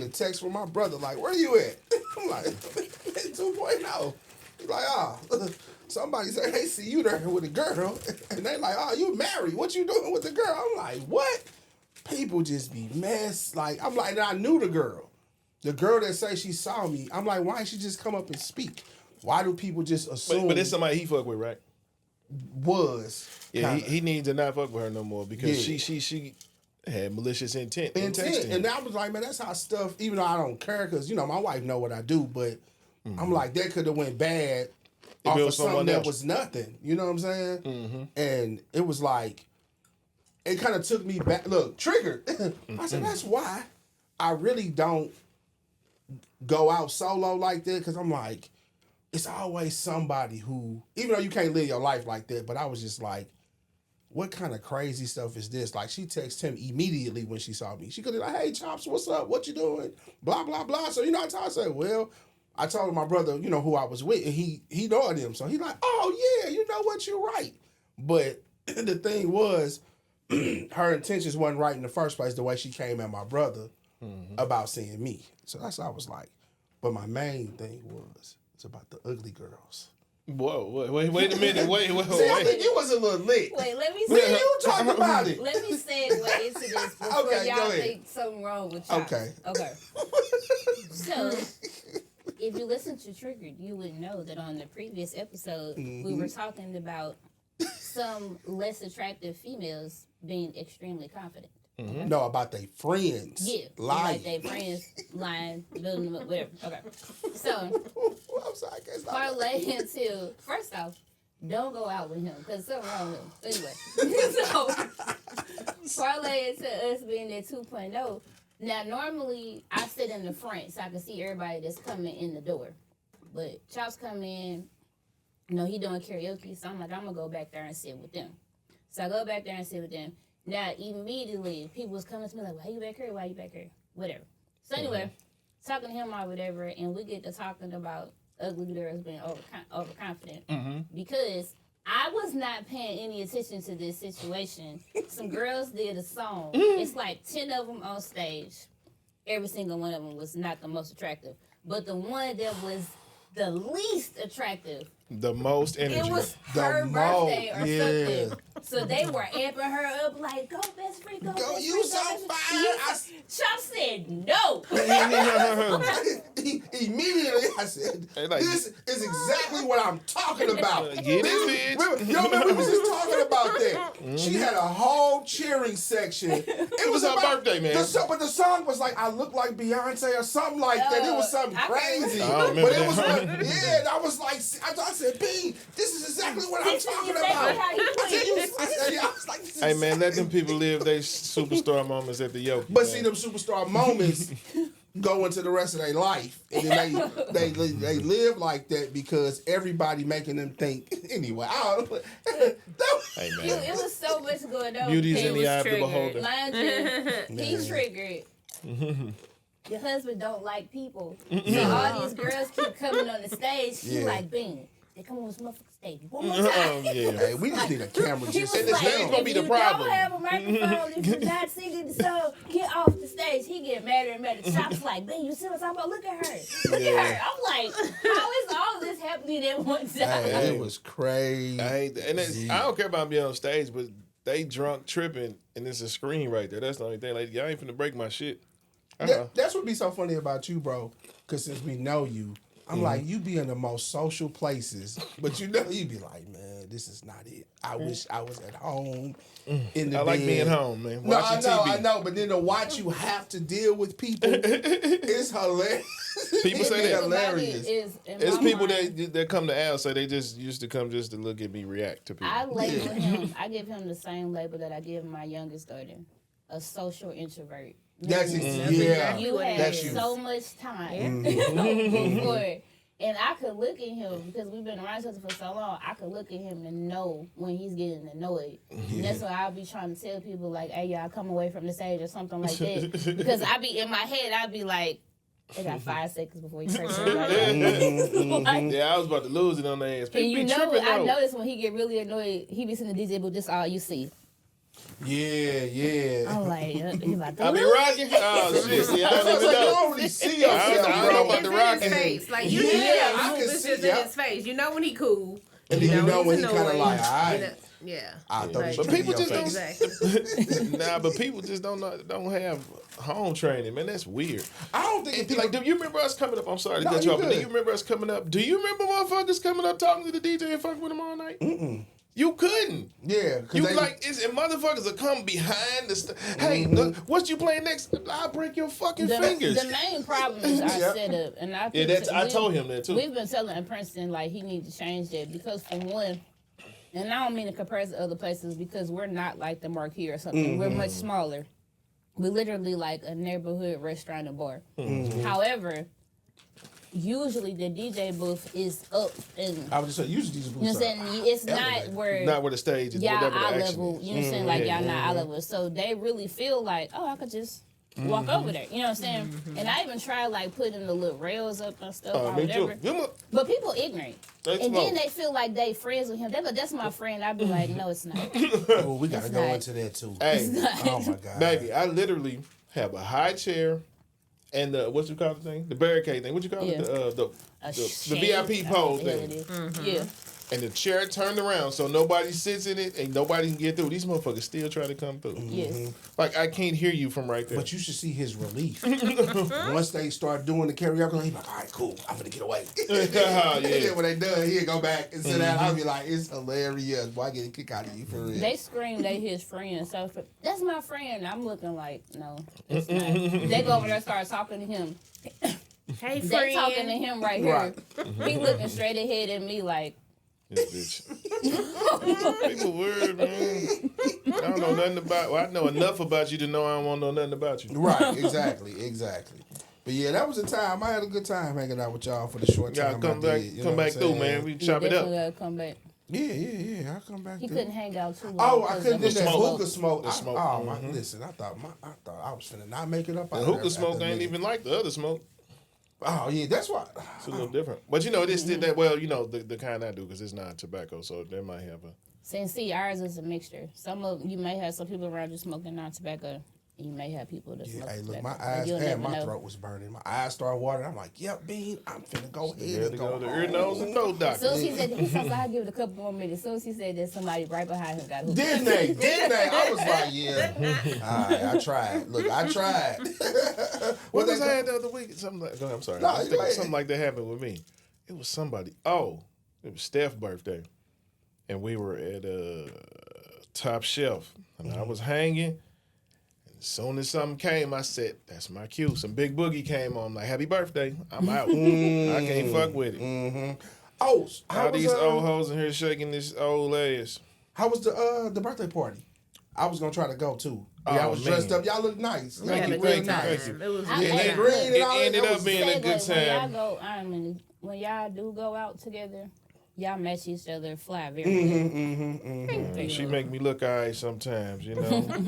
a text from my brother like, "Where you at?" I'm like, 2.0. He's like, somebody said, hey, see you there with a girl. And they like, oh, you married. What you doing with the girl? I'm like, what? People just be mess. Like, I'm like, I knew the girl. The girl that say she saw me. I'm like, why didn't she just come up and speak? Why do people just assume? But it's somebody he fuck with, right? Was. Yeah, he needs to not fuck with her no more because she had malicious intent. And I was like, man, that's how stuff, even though I don't care because, my wife know what I do, but I'm like, that could have went bad If off it of was something someone that else. was nothing. You know what I'm saying? And it was like, it kind of took me back. Look, triggered. I said, that's why I really don't go out solo like that, because I'm like, it's always somebody who, even though you can't live your life like that, but I was just like, what kind of crazy stuff is this? Like, she texted him immediately when she saw me. She could have like, hey, Chops, what's up? What you doing? Blah, blah, blah. So, I said, well, I told my brother, who I was with, and he know him. So he like, oh, yeah, you know what? You're right. But the thing was, her intentions wasn't right in the first place, the way she came at my brother about seeing me. So that's what I was like. But my main thing was, it's about the ugly girls. Whoa, wait a minute. Wait. See, I think you was a little lit. Wait, let me When say. you talking about it. Let me segue into this before Okay, go y'all ahead. think something wrong with y'all. Okay. So, if you listen to Triggered, you would know that on the previous episode, we were talking about some less attractive females being extremely confident. No, about they friends. Yeah. Lying. Like they friends lying, building them up, whatever. Okay. So, I'm sorry, I can't stop. parlay into, first off, don't go out with him because something wrong with him. Anyway, so parlay into us being at 2.0. Now, normally I sit in the front so I can see everybody that's coming in the door. But Chops come in, he doing karaoke, so I'm like, I'm gonna go back there and sit with them. So I go back there and sit with them. Now, immediately, people was coming to me like, why you back here? Why you back here? Whatever. So anyway, talking to him or whatever, and we get to talking about ugly girls being overconfident. Because I was not paying any attention to this situation. Some girls did a song. It's like 10 of them on stage. Every single one of them was not the most attractive. But the one that was the least attractive, The most energy. it was The her birthday or yeah. something. So they were amping her up like, go best friend, go best you friend. so go best fine. friend. Chop said no. Immediately, I said, Hey, like- this is exactly what I'm talking about. Get it, bitch. We was just talking about that. She had a whole cheering section. It was her birthday, man. But the song was like, I look like Beyonce or something like that. It was something I crazy. can't- I don't remember But it was, that. yeah, I was like, I said, B, this is exactly what I'm This is talking exactly about. how you I was like, this is Hey man, let them people live their superstar moments at the yoke. But see, them superstar moments go into the rest of their life, and then they live like that because everybody making them think. Anyway, Hey It man, was so much going on. beauty's He in the was eye of the triggered. beholder. Mind you, he triggered. Your husband don't like people. So all these girls keep coming on the stage. He Yeah. like, Bean, they come on this motherfucking stage one more time. Yeah. hey, we just need a camera He just was the like, stage gonna if be you the problem. don't have a microphone, if you're not singing the song, get off the stage. He get madder and madder. Chop's like, Bean, you see what I'm talking about? Look at her. Look at her. I'm like, how is all this happening at one time? Hey, it was crazy. I don't care about being on stage, but they drunk tripping, and it's a screen right there. That's the only thing. Like, y'all ain't finna break my shit. That's what be so funny about you, bro. Because since we know you, I'm like, you be in the most social places, but you be like, man, this is not it. I wish I was at home in the I like bed. being home, man. No, Watching I TV. know, but then to watch you have to deal with people, it's hilarious. People say It's that. hilarious. It's people that come to Al say they just used to come just to look at me react to people. I label him, I give him the same label that I give my youngest daughter, a social introvert. That's Meaning yeah. You have That's you. so much time before. And I could look at him because we've been around each other for so long. I could look at him and know when he's getting annoyed. And that's why I'll be trying to tell people like, "Hey, y'all come away from the stage" or something like that. Because I be in my head, I'd be like, "They got 5 seconds before he turns it like, Yeah, I was about to lose it on their ass. People and you be know, tripping I though. notice when he get really annoyed, he be sitting the DJ booth. That's all you see. Yeah. I'm like, he about to I be lose. rocking. Oh shit! See, I I was don't like, even you know. don't really see I yourself, don't know bro. about It's the in rock. his face. Like you Yeah, yeah, I can it's see, just yeah. in his face. You know when he cool. And then you know when he he's kind of annoyed. like, all right, You know- yeah. I'll throw this But shit in people your just face. don't- Exactly. Nah, but people just don't have home training, man. That's weird. I don't think It'd it's be like, do you remember us coming up? I'm sorry to No, cut you you off, but do good. you remember us coming up? Do you remember motherfuckers coming up talking to the DJ and fucking with him all night? You couldn't. Yeah, You like and motherfuckers will come behind the hey, look, what you playing next? I'll break your fucking fingers. The main problem is our setup, and I think I told him that too. We've been telling Princeton like he needs to change that because for one, and I don't mean to compare to other places because we're not like the Marquee or something. We're much smaller. We're literally like a neighborhood restaurant and bar. However, usually the DJ booth is up and I was just saying, usually DJ booths. you know what I'm saying? It's not where the stage is. y'all Whatever the eye action level. is. You know what I'm saying? Like y'all not eye level. So they really feel like, oh, I could just walk over there. You know what I'm saying? And I even tried like putting the little rails up and stuff or Me whatever. too. But people ignorant. They And slow. then they feel like they friends with him. They go, that's my friend. I'd be like, no, it's not. Oh, we gotta go not. into that too. Hey, Oh my god, baby, I literally have a high chair and the what you call the thing? The barricade thing. What you call Yeah. it? The Shade, VIP I pole don't know what thing. the hell it is. Yeah. And the chair turned around so nobody sits in it and nobody can get through. These motherfuckers still try to come through. Yes. Like I can't hear you from right there. but you should see his relief once they start doing the karaoke. He's like, all right, cool, I'm gonna get away. And then when they done, he'll go back and sit down. I'll be like, it's hilarious. Boy, I get a kick out of you for real. They scream they his friend. So that's my friend. I'm looking like, no, it's not. They go over there and start talking to him. Hey, They friend. talking to him right here. He looking straight ahead at me like, This bitch. People weird, man. I don't know nothing about. Well, I know enough about you to know I don't want to know nothing about you. Right, exactly. But yeah, that was a time. I had a good time hanging out with y'all for the short Y'all time. come I back, did, you know come what back I'm through, saying? man. We chop it definitely up. gotta come back. Yeah. I'll come back. He through. couldn't hang out too long. Oh, I because couldn't of do the that smoke. hookah smoke. The smoke. Oh my! Listen, I thought I was finna not make it up. The out hookah there smoke after ain't that. even like the other smoke. Oh yeah, that's why. It's a little different. But you know, this did that well. You know, the kind I do because it's not tobacco, so they might have a. See, ours is a mixture. You may have some people around you smoking non-tobacco. You may have people that smoke Hey, look, tobacco. my eyes You'll and never my know. throat was burning. My eyes started watering. I'm like, yep, Bean, I'm finna go ahead There and to go go. The home. ear, nose, and throat As doctor. soon as he said, he sounds like I give it a couple more minutes. As soon as he said that, somebody right behind him got hooked. Didn't they? I was like, yeah. All right, I tried. Look, I tried. What was I had the other week? Something like. Go ahead, I'm sorry. No, I was go thinking ahead. something like that happened with me. It was somebody. Oh, it was Steph's birthday, and we were at Top Shelf, and I was hanging. As soon as something came, I said, "That's my cue." Some Big Boogie came on. I'm like, "Happy birthday!" I'm out. I can't fuck with it. Oh, How these old hoes in here shaking this old ass? How was the birthday party? I was gonna try to go too. Yeah, I Oh, was man. dressed up. Y'all look nice. We had a you, good thank you, time. thank you. It was I- good. I- And green and It all that. ended That up was- being a good When time. when y'all do go out together, y'all match each other fly very good. Thank you. She make me look alright sometimes, you know.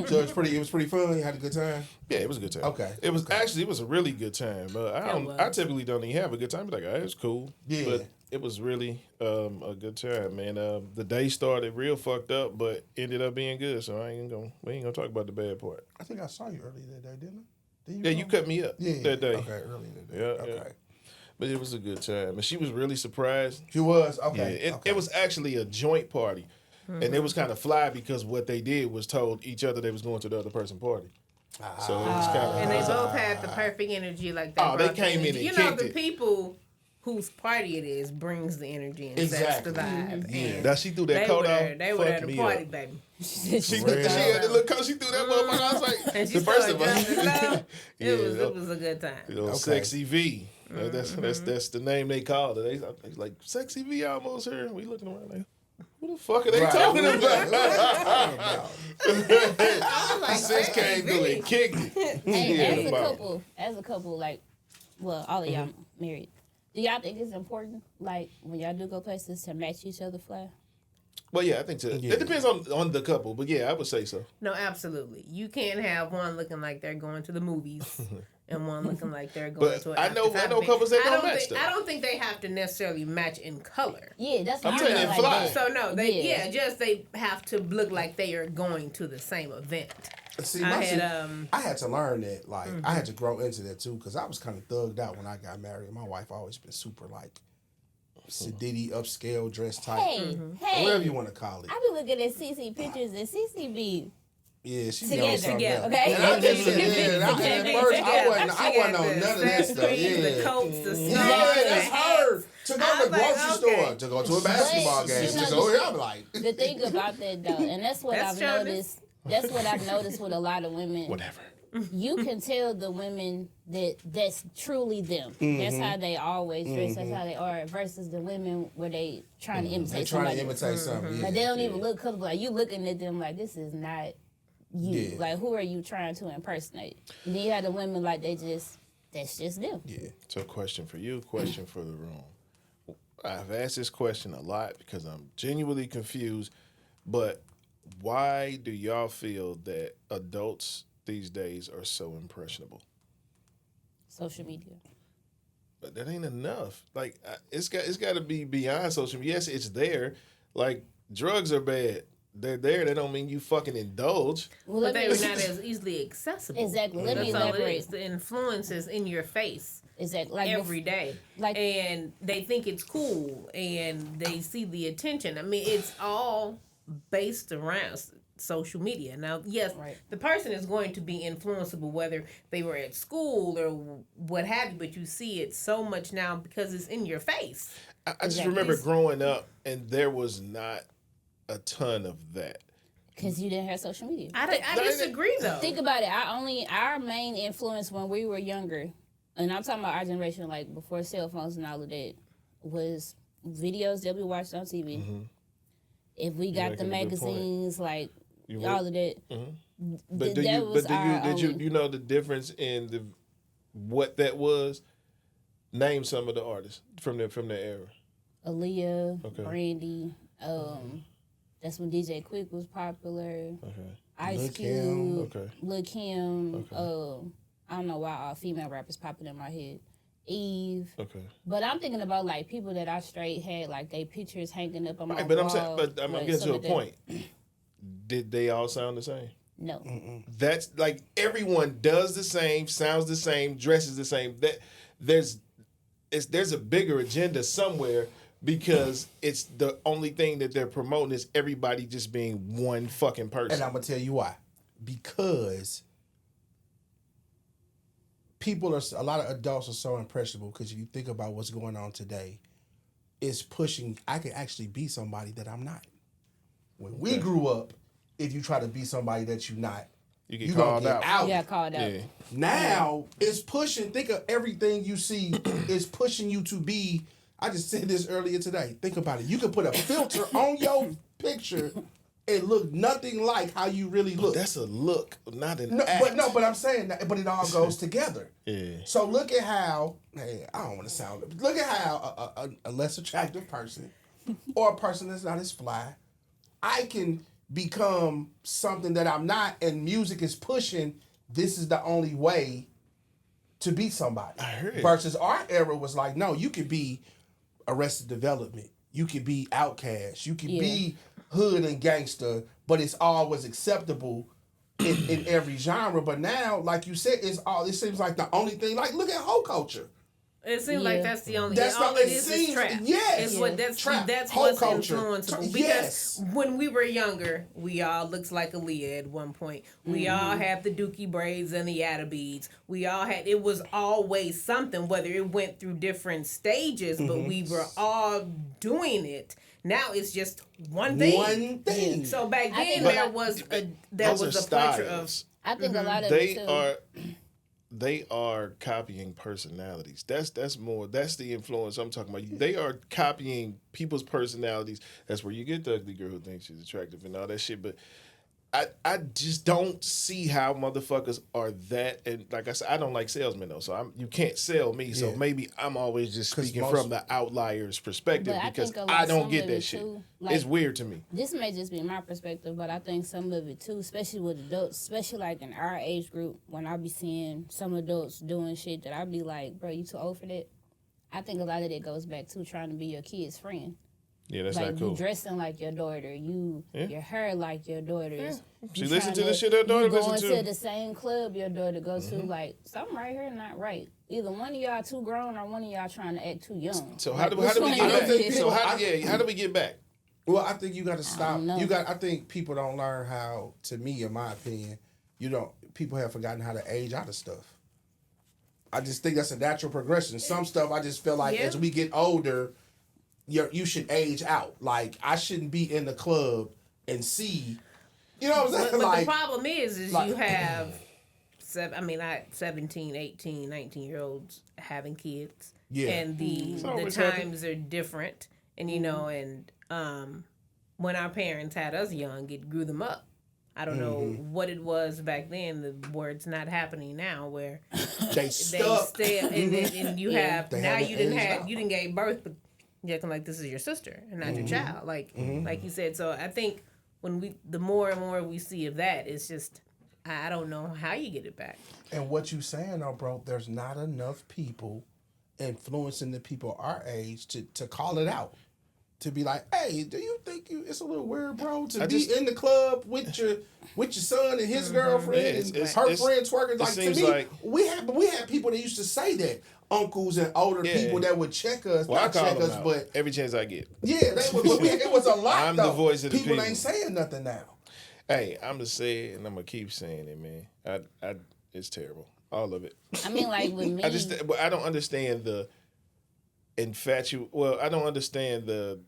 So it was pretty fun. You had a good time. Yeah, it was a good time. Okay, It was actually it was a really good time. But I was. typically don't even have a good time. Be like, oh, it's cool. Yeah. But it was really a good time, man. The day started real fucked up, but ended up being good. So we ain't gonna talk about the bad part. I think I saw you earlier that day, didn't I? Yeah, you cut me up that day. Okay, earlier that day. Yeah, Okay. yeah. But it was a good time. And she was really surprised. She was Yeah, okay. it was actually a joint party. And it was kind of fly because what they did was told each other they was going to the other person's party. So it was kind of. And they both had the perfect energy like that. Oh, they came in and you know, kicked the it. people whose party it is brings the energy and sets the vibe. And Now she threw that they coat were off. there. They were fucked at the me party, up. baby. She had the little coat. She threw that motherfucker. I was like, And she the first started of us. jumping up. Yeah, It was a good time. You know, Okay. Sexy V. That's the name they called it. They like Sexy V almost here. We looking around like, who the fuck are they talking about? Sis came through and kicked it. Hey, Yeah, as a couple, like, well, all of y'all married. Do y'all think it's important, like, when y'all do go places to match each other fly? Well, yeah, I think so. Yeah. It depends on the couple, but yeah, I would say so. No, absolutely. You can't have one looking like they're going to the movies and one looking like they're going But to an I know after-party. couples that I don't don't match think, though. I don't think they have to necessarily match in color. Yeah, that's I'm what saying mean, it like fly. that. So no, they Yeah. just they have to look like they are going to the same event. See, I my had shit- I had to learn that. Like, I had to grow into that too, because I was kind of thugged out when I got married. My wife always been super like sedity, upscale, dress type, Hey, hey. whatever you want to call it. I be looking at CC pictures and CC be Yeah, she Together, on something together, else. okay? And I just, yeah, and at first I wasn't She on got none of that stuff. the Yeah, coats, the yeah, that's sneakers, her. To go I to the was like, grocery okay. store, to go to a basketball But, game, you know, to go here, I'm like, The thing about that though, and that's what That's I've childish. noticed. That's what I've noticed with a lot of women. Whatever. You can tell the women that's truly them. That's how they always dress. That's how they are. Versus the women where they trying to they imitate trying to somebody. imitate something. Yeah. Like they don't even look comfortable. Like you looking at them like this is not you. Yeah. Like who are you trying to impersonate? And then you have the women like that's just them. Yeah. So, question for you, question for the room. I've asked this question a lot because I'm genuinely confused, but why do y'all feel that adults these days are so impressionable? Social media. But that ain't enough. Like it's got to be beyond social media. Yes, it's there. Like drugs are bad. They're there. That don't mean you fucking indulge. Well, But let they're me- not as easily accessible. Exactly. Let me That's all it elaborate. is. The influence is in your face Exactly. Like every day. like- And they think it's cool and they see the attention. I mean, it's all based around social media. Now, yes, Right. the person is going to be influenceable whether they were at school or what have you, but you see it so much now because it's in your face. I just Exactly. remember growing up and there was not a ton of that. because you didn't have social media. I disagree though. Think about it. Our main influence when we were younger, and I'm talking about our generation, like before cell phones and all of that, was videos that we watched on TV. If we got the making a good point. magazines, like You all of that, But that was our did only- you know the difference in the what that was? Name some of the artists from that era. Aaliyah, Okay. Brandy. That's when DJ Quick was popular. Okay. Ice Lil' Cube, Kim. Okay. Lil' Kim. Okay. I don't know why all female rappers popping in my head. Eve. Okay. But I'm thinking about like people that I straight had like they pictures hanging up on my Right, but I'm wall. saying, but I'm like, getting some to a of that. point. Did they all sound the same? No. That's like everyone does the same, sounds the same, dresses the same. There's a bigger agenda somewhere because it's the only thing that they're promoting is everybody just being one fucking person. And I'm gonna tell you why. Because a lot of adults are so impressionable. Because if you think about what's going on today, it's pushing. I can actually be somebody that I'm not. When we grew up, if you try to be somebody that you're not, you get you gonna called get out. Yeah, called out. Yeah. Now it's pushing. Think of everything you see is pushing you to be. I just said this earlier today. Think about it. You can put a filter on your picture and look nothing like how you really look. That's a look, not an act. But I'm saying that. But it all goes together. Yeah. So look at how. Hey, I don't want to sound. Look at how a less attractive person, or a person that's not as fly, I can become something that I'm not, and music is pushing. This is the only way to be somebody. I heard it. Versus our era was like, no, you could be Arrested Development, you could be Outkast, you could be hood and gangster, but it's always acceptable in every genre. But now, like you said, it seems like the only thing. Like, look at hoe culture. It seems like that's the only. That's all not- it it is seems- trap. yes. It's what that's Trap. that's Whole what's culture. influenceable. Because Yes. when we were younger, we all looked like Aaliyah at one point. We all had the dookie braids and the Yada beads. We all had. It was always something. Whether it went through different stages, but we were all doing it. Now it's just one thing. One thing. So back I think then that- there Those was are a pleasure styles. I think a lot of They it too. they are copying personalities. That's the influence I'm talking about. They are copying people's personalities. That's where you get the ugly girl who thinks she's attractive and all that shit. But I just don't see how motherfuckers are that. And like I said, I don't like salesmen though, so you can't sell me. So Yeah. maybe I'm always just 'Cause speaking most- from the outlier's perspective But I because think a lot- I don't some get of that it shit. too, like- It's weird to me. This may just be my perspective, but I think some of it too, especially with adults, especially like in our age group, when I be seeing some adults doing shit that I be like, bro, you too old for that. I think a lot of that goes back to trying to be your kid's friend. Yeah, that's Like not cool. you dressing like your daughter, your hair like your daughter's. She You listen to tryna- the shit her daughter you going listen to. to the same club your daughter goes to. Like something right here not right. Either one of y'all too grown or one of y'all trying to act too young. So how Like, do which we one get is back? it? So how do we get back? Well, I think you got to stop. know. I think people don't learn how. To me, in my opinion, people have forgotten how to age out of stuff. I just think that's a natural progression. Some stuff I just feel like as we get older, you should age out. Like I shouldn't be in the club and see, you know what I'm saying? But like, the problem is you have 17, 18, 19-year-olds having kids. Yeah. And the times are different. And, you know, and when our parents had us young, it grew them up. I don't know what it was back then, where it's not happening now, where they stuck. And you have, now you didn't give birth, but you're acting like this is your sister and not your child. Like you said. So I think the more and more we see of that, it's just, I don't know how you get it back. And what you saying though, bro, there's not enough people influencing the people our age to call it out. To be like, hey, do you think it's a little weird, bro, to be in the club with your son and his girlfriend and her friend twerking? Like to me, we had people that used to say that, uncles and older people that would check us, not check us, but every chance I get. Yeah, it was a lot. I'm though. the voice of the people. People ain't saying nothing now. Hey, I'm gonna say it and I'm gonna keep saying it, man. It's terrible, all of it. I mean, like with me, I don't understand the Well, I don't understand the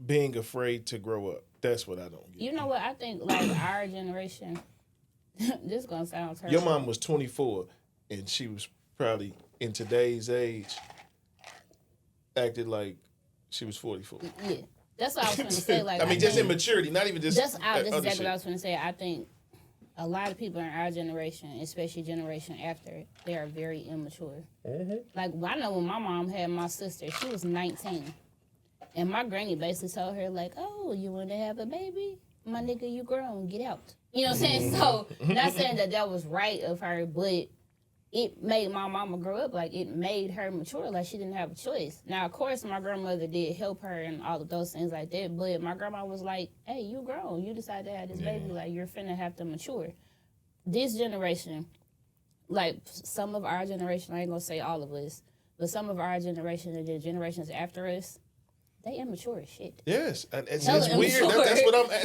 being afraid to grow up. That's what I don't get. You know what? I think like our generation. This gonna sound terrible. Your mom was 24, and she was probably in today's age acted like she was 44. Yeah, that's what I was gonna say. Like, I mean, just immaturity, not even just. That's exactly what I was gonna say. I think a lot of people in our generation, especially generation after, they are very immature. Like I know when my mom had my sister, she was 19. And my granny basically told her, like, oh, you want to have a baby? My nigga, you grown, get out. You know what I'm saying? So, not saying that was right of her, but it made my mama grow up. Like, it made her mature. Like, she didn't have a choice. Now, of course, my grandmother did help her and all of those things like that, but my grandma was like, hey, you grown. You decided to have this baby. Like, you're finna have to mature. This generation, like, some of our generation, I ain't gonna say all of us, but some of our generation and the generations after us, they immature as shit. Yes, and it's weird. That's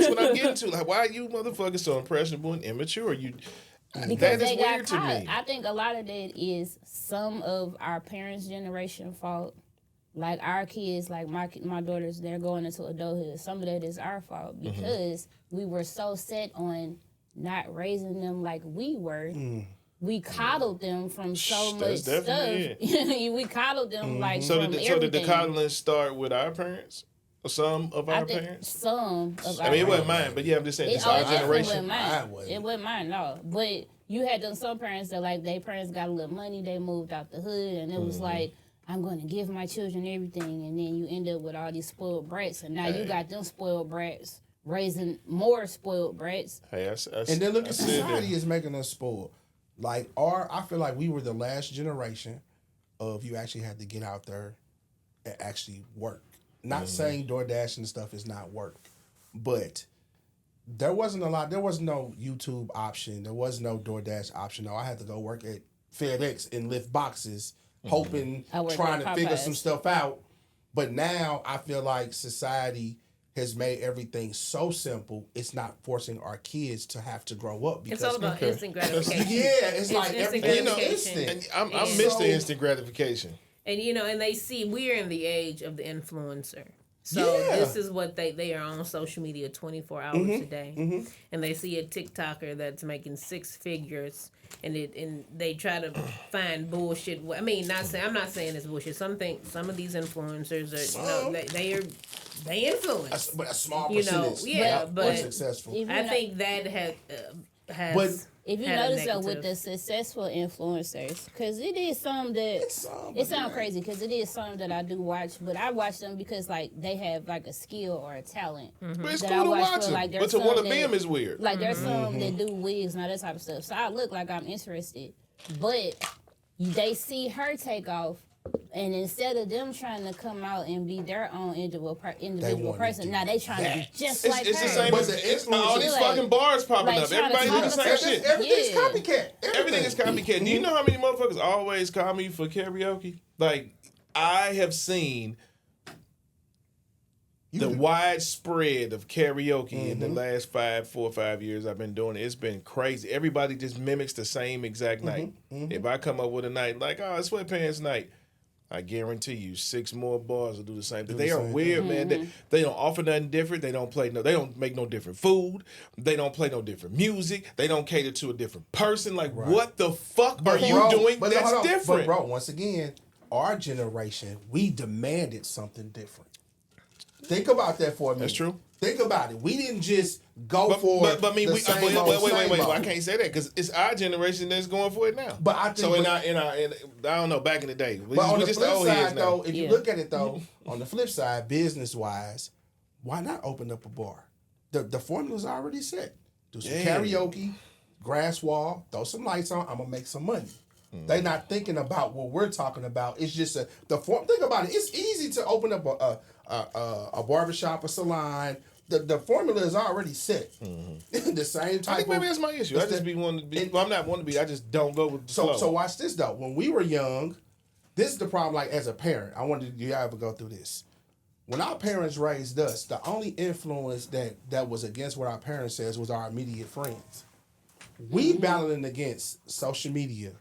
what I'm getting to. Like, why are you motherfuckers so impressionable and immature? Because that is they weird got to caught. me. I think a lot of that is some of our parents' generation fault. Like our kids, like my daughters, they're going into adulthood. Some of that is our fault because we were so set on not raising them like we were. We coddled them from so much stuff. We coddled them like from everything. So did the coddling start with our parents? Or some of our parents? Some of our I mean, it wasn't parents. mine, but yeah, I'm just saying it's our generation. It wasn't mine, no. But you had some parents that like their parents got a little money, they moved out the hood, and it was like, I'm going to give my children everything, and then you end up with all these spoiled brats, and now you got them spoiled brats raising more spoiled brats. And then look at society is making us spoiled. Like I feel like we were the last generation of you actually had to get out there and actually work. Not saying DoorDash and stuff is not work, but there wasn't no YouTube option. There was no DoorDash option. No, I had to go work at FedEx and lift boxes, hoping, trying to figure some stuff out. But now I feel like society has made everything so simple, it's not forcing our kids to have to grow up. Because, it's all about instant gratification. It's like everything instant. I miss the instant gratification. And, and they see we're in the age of the influencer. So this is what they are on social media 24 hours a day. And they see a TikToker that's making 6 figures and they try to find bullshit. I mean, I'm not saying it's bullshit. Some of these influencers are, they influence. But a small percentage. But successful. I think that has but if you notice though with the successful influencers, because it is some that it sounds crazy because it is some that I do watch, but I watch them because like they have like a skill or a talent. But it's cool to watch them. But to one of them is weird. Like there's some that do wigs and all that type of stuff. So I look like I'm interested, but they see her take off. And instead of them trying to come out and be their own individual person, now they trying to be just like her. It's the same as all these fucking bars popping up. Everybody doing the same shit. Everything's copycat. Everything is copycat. Do you know how many motherfuckers always call me for karaoke? Like, I have seen the widespread of karaoke in the last 4 or 5 years I've been doing it, it's been crazy. Everybody just mimics the same exact night. If I come up with a night like, oh, it's sweatpants night, I guarantee you 6 more bars will do the same thing. They are weird, man. They don't offer nothing different. They don't make no different food. They don't play no different music. They don't cater to a different person. Like, what the fuck are you doing that's different? But bro, once again, our generation, we demanded something different. Think about that for a minute. That's true. Think about it. We didn't just go for but I mean, the wait. same I can't say that because it's our generation that's going for it now. But I think so. I don't know. Back in the day, but on the flip side, though, if Yeah. you look at it though, on the flip side, business wise, why not open up a bar? The formula's already set. Do some karaoke, grass wall, throw some lights on. I'm gonna make some money. They not thinking about what we're talking about. It's just the form. Think about it. It's easy to open up a barbershop, a salon. The formula is already set. The same type. I think maybe that's my issue. I just be wanting to be. Well, I'm not wanting to be. I just don't go with the flow. So watch this though. When we were young, this is the problem. Like as a parent, I wonder, do you ever go through this? When our parents raised us, the only influence that was against what our parents says was our immediate friends. We battling against social media,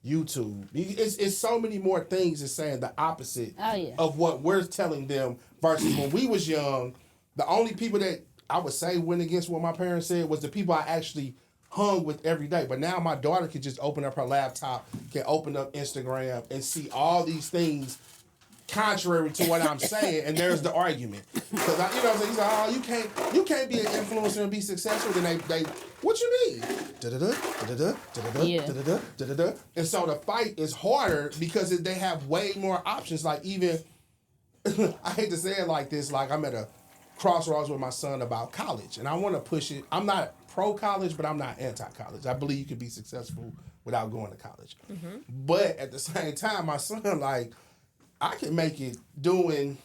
YouTube. It's so many more things that's saying the opposite of what we're telling them versus when we was young, the only people that I would say went against what my parents said was the people I actually hung with every day. But now my daughter can just open up her laptop, can open up Instagram and see all these things contrary to what I'm saying, and there's the argument. Because you know what I'm saying? He's like, oh, you can't be an influencer and be successful. Then they what you mean? Da-da-da. And so the fight is harder because they have way more options. Like even I hate to say it like this, like I'm at a crossroads with my son about college, and I want to push it. I'm not pro college, but I'm not anti college. I believe you can be successful without going to college. But at the same time, my son like, I can make it doing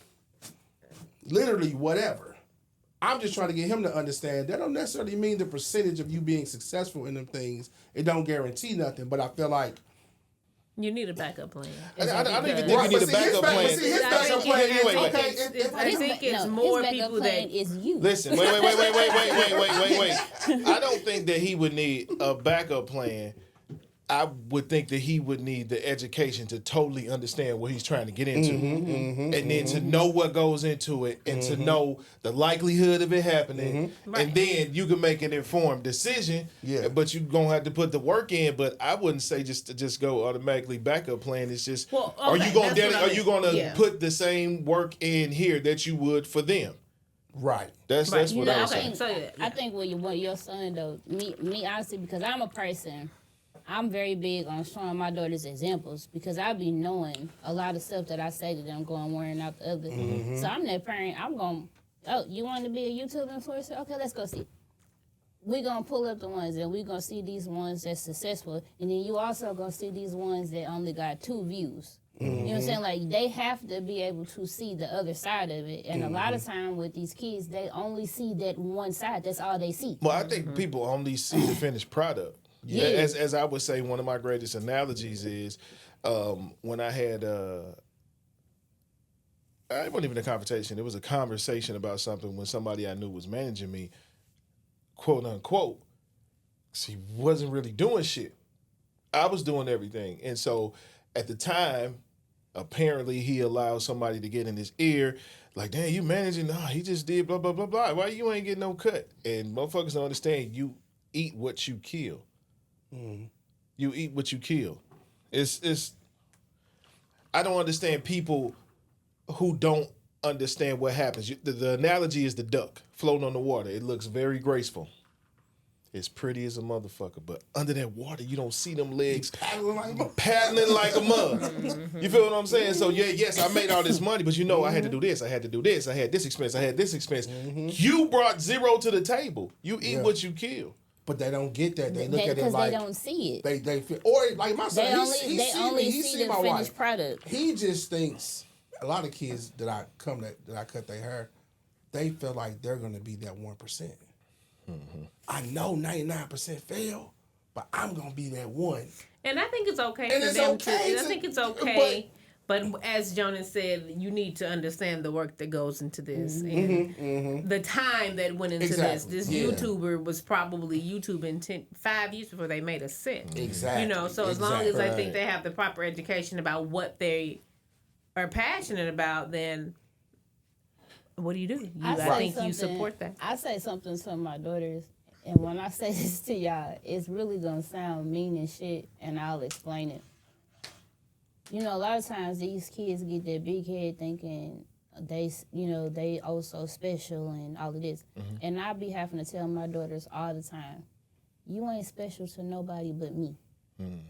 literally whatever. I'm just trying to get him to understand that don't necessarily mean the percentage of you being successful in them things. It don't guarantee nothing. But I feel like you need a backup plan. I don't even think you need a backup plan. I think it's more people that is you. Listen, wait. I don't think that he would need a backup plan. I would think that he would need the education to totally understand what he's trying to get into. And then to know what goes into it and to know the likelihood of it happening. And then you can make an informed decision. Yeah. But you're going to have to put the work in. But I wouldn't say just go automatically backup plan. It's just, are you going to put the same work in here that you would for them? Right. That's what I was saying. I think what your son, though, me honestly, because I'm a person, I'm very big on showing my daughters examples because I be knowing a lot of stuff that I say to them going wearing out the other. So I'm that parent. I'm going, oh, you want to be a YouTube influencer? Okay, let's go see. We're going to pull up the ones and we're going to see these ones that's successful. And then you also going to see these ones that only got 2 views. You know what I'm saying? Like, they have to be able to see the other side of it. And a lot of time with these kids, they only see that one side. That's all they see. Well, I think people only see the finished product. Yeah. As I would say, one of my greatest analogies is when I had, it wasn't even a conversation. It was a conversation about something when somebody I knew was managing me, quote unquote. He wasn't really doing shit. I was doing everything. And so at the time, apparently he allowed somebody to get in his ear, like, damn, you managing? Nah, he just did blah, blah, blah, blah. Why you ain't getting no cut? And motherfuckers don't understand you eat what you kill. You eat what you kill. It's. I don't understand people who don't understand what happens. The analogy is the duck floating on the water. It looks very graceful. It's pretty as a motherfucker, but under that water, you don't see them legs paddling like a mug. You feel what I'm saying? So yes, I made all this money, but I had to do this. I had to do this. I had this expense. I had this expense. You brought 0 to the table. You eat what you kill. But they don't get that. They look at it like they don't see it. They feel, or like my son, they only see the finished product. He just thinks a lot of kids that I cut their hair, they feel like they're gonna be that 1%. I know 99% fail, but I'm gonna be that one. And I think it's okay and for it's them okay I think it's okay But as Jonas said, you need to understand the work that goes into this and the time that went into this. This YouTuber was probably YouTubing 5 years before they made a set. Exactly. You know, so as long as I think they have the proper education about what they are passionate about, then what do? I think you support that. I say something to my daughters, and when I say this to y'all, it's really gonna sound mean and shit, and I'll explain it. You know, a lot of times these kids get their big head thinking they oh so special and all of this. And I be having to tell my daughters all the time, you ain't special to nobody but me.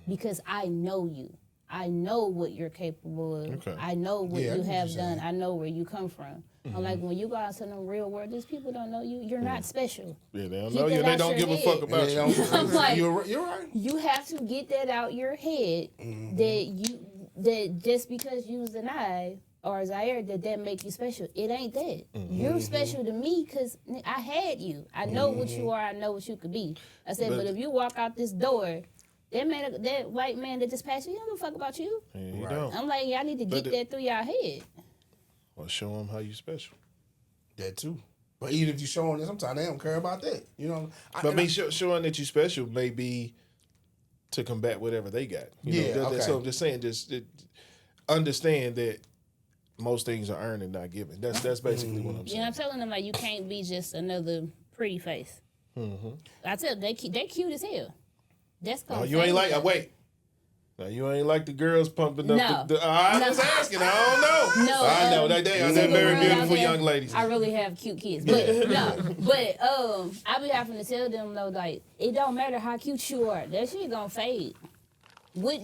Because I know you. I know what you're capable of. Okay. I know what you have done. I know where you come from. I'm like, when you go out to the real world, these people don't know you. You're not special. Yeah, they don't know you. They don't give a fuck about you. I'm like, you're right. You have to get that out your head that just because you was an I or Zaire that make you special. It ain't that. You're special to me because I had you. I know what you are. I know what you could be. I said, but if you walk out this door, that white man that just passed you, he don't give a fuck about you. Yeah, he don't. I'm like, y'all need to get that through y'all head. Well, show them how you special. That too. But even if you show them, sometimes they don't care about that. You know. Showing that you special may be to combat whatever they got. You know, okay. So I'm just saying, understand that most things are earned and not given. That's basically what I'm saying. Yeah, I'm telling them, like, you can't be just another pretty face. I tell them, they cute as hell. That's called. You ain't like. Wait. Now, you ain't like the girls pumping up I'm just asking. I don't know. No. I know. They're very beautiful young ladies. I really have cute kids. But I be having to tell them, though, like, it don't matter how cute you are. That shit gonna fade. What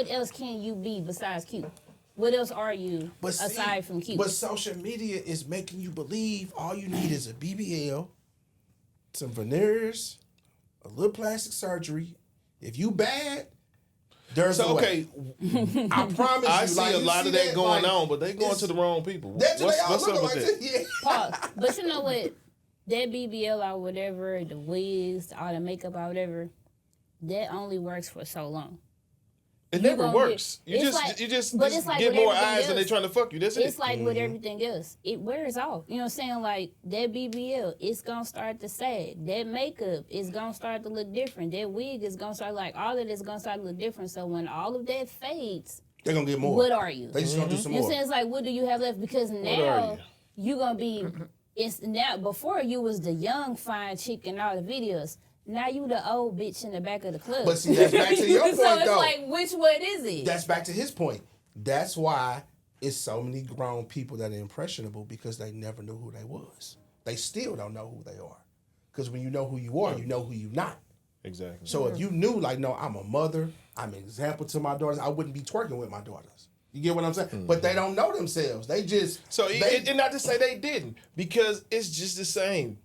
else can you be besides cute? What else are you aside from cute? But social media is making you believe all you need is a BBL, some veneers, a little plastic surgery. If you bad, there's a way. I promise you. I see a lot of that going on, but they going to the wrong people. What's up with that? Yeah. Pause. But you know what? That BBL or whatever, the wigs, all the makeup or whatever, that only works for so long. It never works. You just get more eyes and they trying to fuck you. That's it. It's like with everything else. It wears off. You know what I'm saying? Like that BBL, it's gonna start to sag. That makeup is gonna start to look different. That wig is gonna start all of this gonna start to look different. So when all of that fades, they're gonna get more. What are you? They just gonna do some more. You know what I'm saying? It's like, what do you have left? Because now you're gonna be before you was the young fine chick in all the videos. Now you the old bitch in the back of the club. But see, that's back to your point, so it's though. like, which one is it? That's back to his point. That's why it's so many grown people that are impressionable because they never knew who they was. They still don't know who they are. Because when you know who you are, you know who you not. Exactly. So if you knew, like, no, I'm a mother, I'm an example to my daughters, I wouldn't be twerking with my daughters. You get what I'm saying? But they don't know themselves. They just... and not to say they didn't, because it's just the same.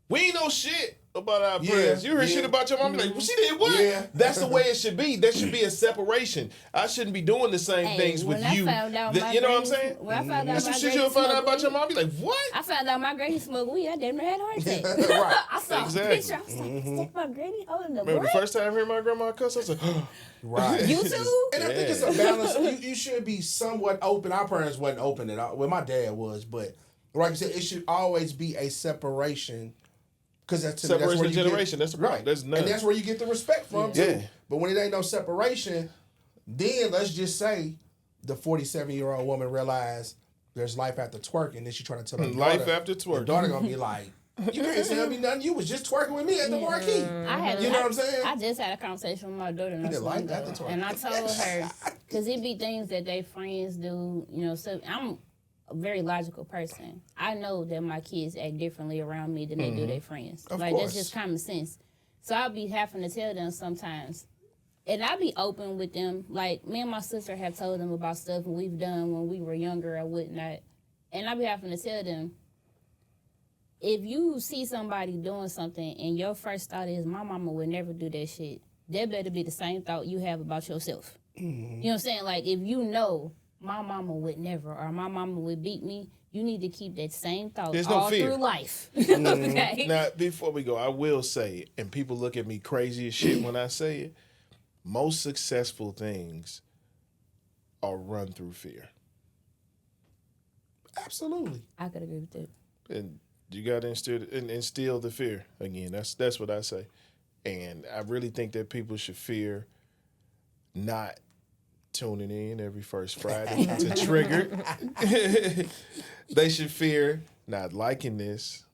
We ain't know shit about our friends. You heard shit about your mom, like, well, she did what? Yeah. That's the way it should be. There should be a separation. I shouldn't be doing the same things with you. You know what I'm saying? When I found out some shit you'll find out about your mom, be like, what? I found out my granny smoked weed. I damn near had a heart attack. Right. I saw a picture. I was like, stick my granny holding the Remember the first time I heard my grandma cuss, I was like, right. You too? And I think it's a balance. You should be somewhat open. Our parents wasn't open at all. Well, my dad was, but like I said, it should always be a separation. Because that's where you generation. Get, that's right. There's none. And that's where you get the respect from too. Yeah. But when it ain't no separation, then let's just say the 47-year-old woman realized there's life after twerking, and then she trying to tell her life daughter, after twerking. Her daughter gonna be like, "You can't tell me nothing. You was just twerking with me at the marquee." You know what I'm saying? I just had a conversation with my daughter not so long ago, and I told her because it be things that they friends do. You know, so I'm a very logical person. I know that my kids act differently around me than they do their friends. Of course. That's just common sense. So I'll be having to tell them sometimes. And I be open with them. Like, me and my sister have told them about stuff we've done when we were younger or whatnot. And I be having to tell them, if you see somebody doing something and your first thought is, my mama would never do that shit, that better be the same thought you have about yourself. You know what I'm saying? Like, if you know my mama would never, or my mama would beat me, you need to keep that same thought all through life. Okay? Now, before we go, I will say, and people look at me crazy as shit when I say it, most successful things or run through fear. Absolutely. I could agree with that. And you got to instill the fear again. That's what I say. And I really think that people should fear not tuning in every first Friday to Trigger. They should fear not liking this.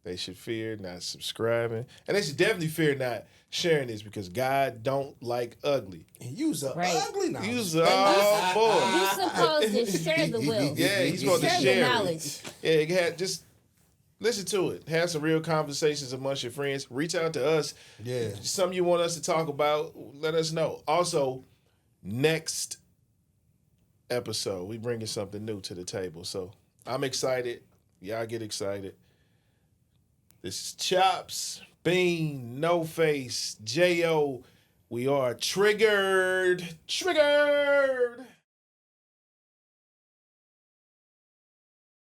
They should fear not subscribing. And they should definitely fear not sharing this because God don't like ugly. And you's a Right. ugly now. You's boy. You supposed to share the wealth. Yeah, he's supposed to Share the share knowledge. it. Yeah, just listen to it. Have some real conversations amongst your friends. Reach out to us. Yeah. Something you want us to talk about, let us know. Also, next episode, we bringing something new to the table. So I'm excited. Y'all get excited. This is Chops, Bean, No Face, J.O. We are triggered. Triggered.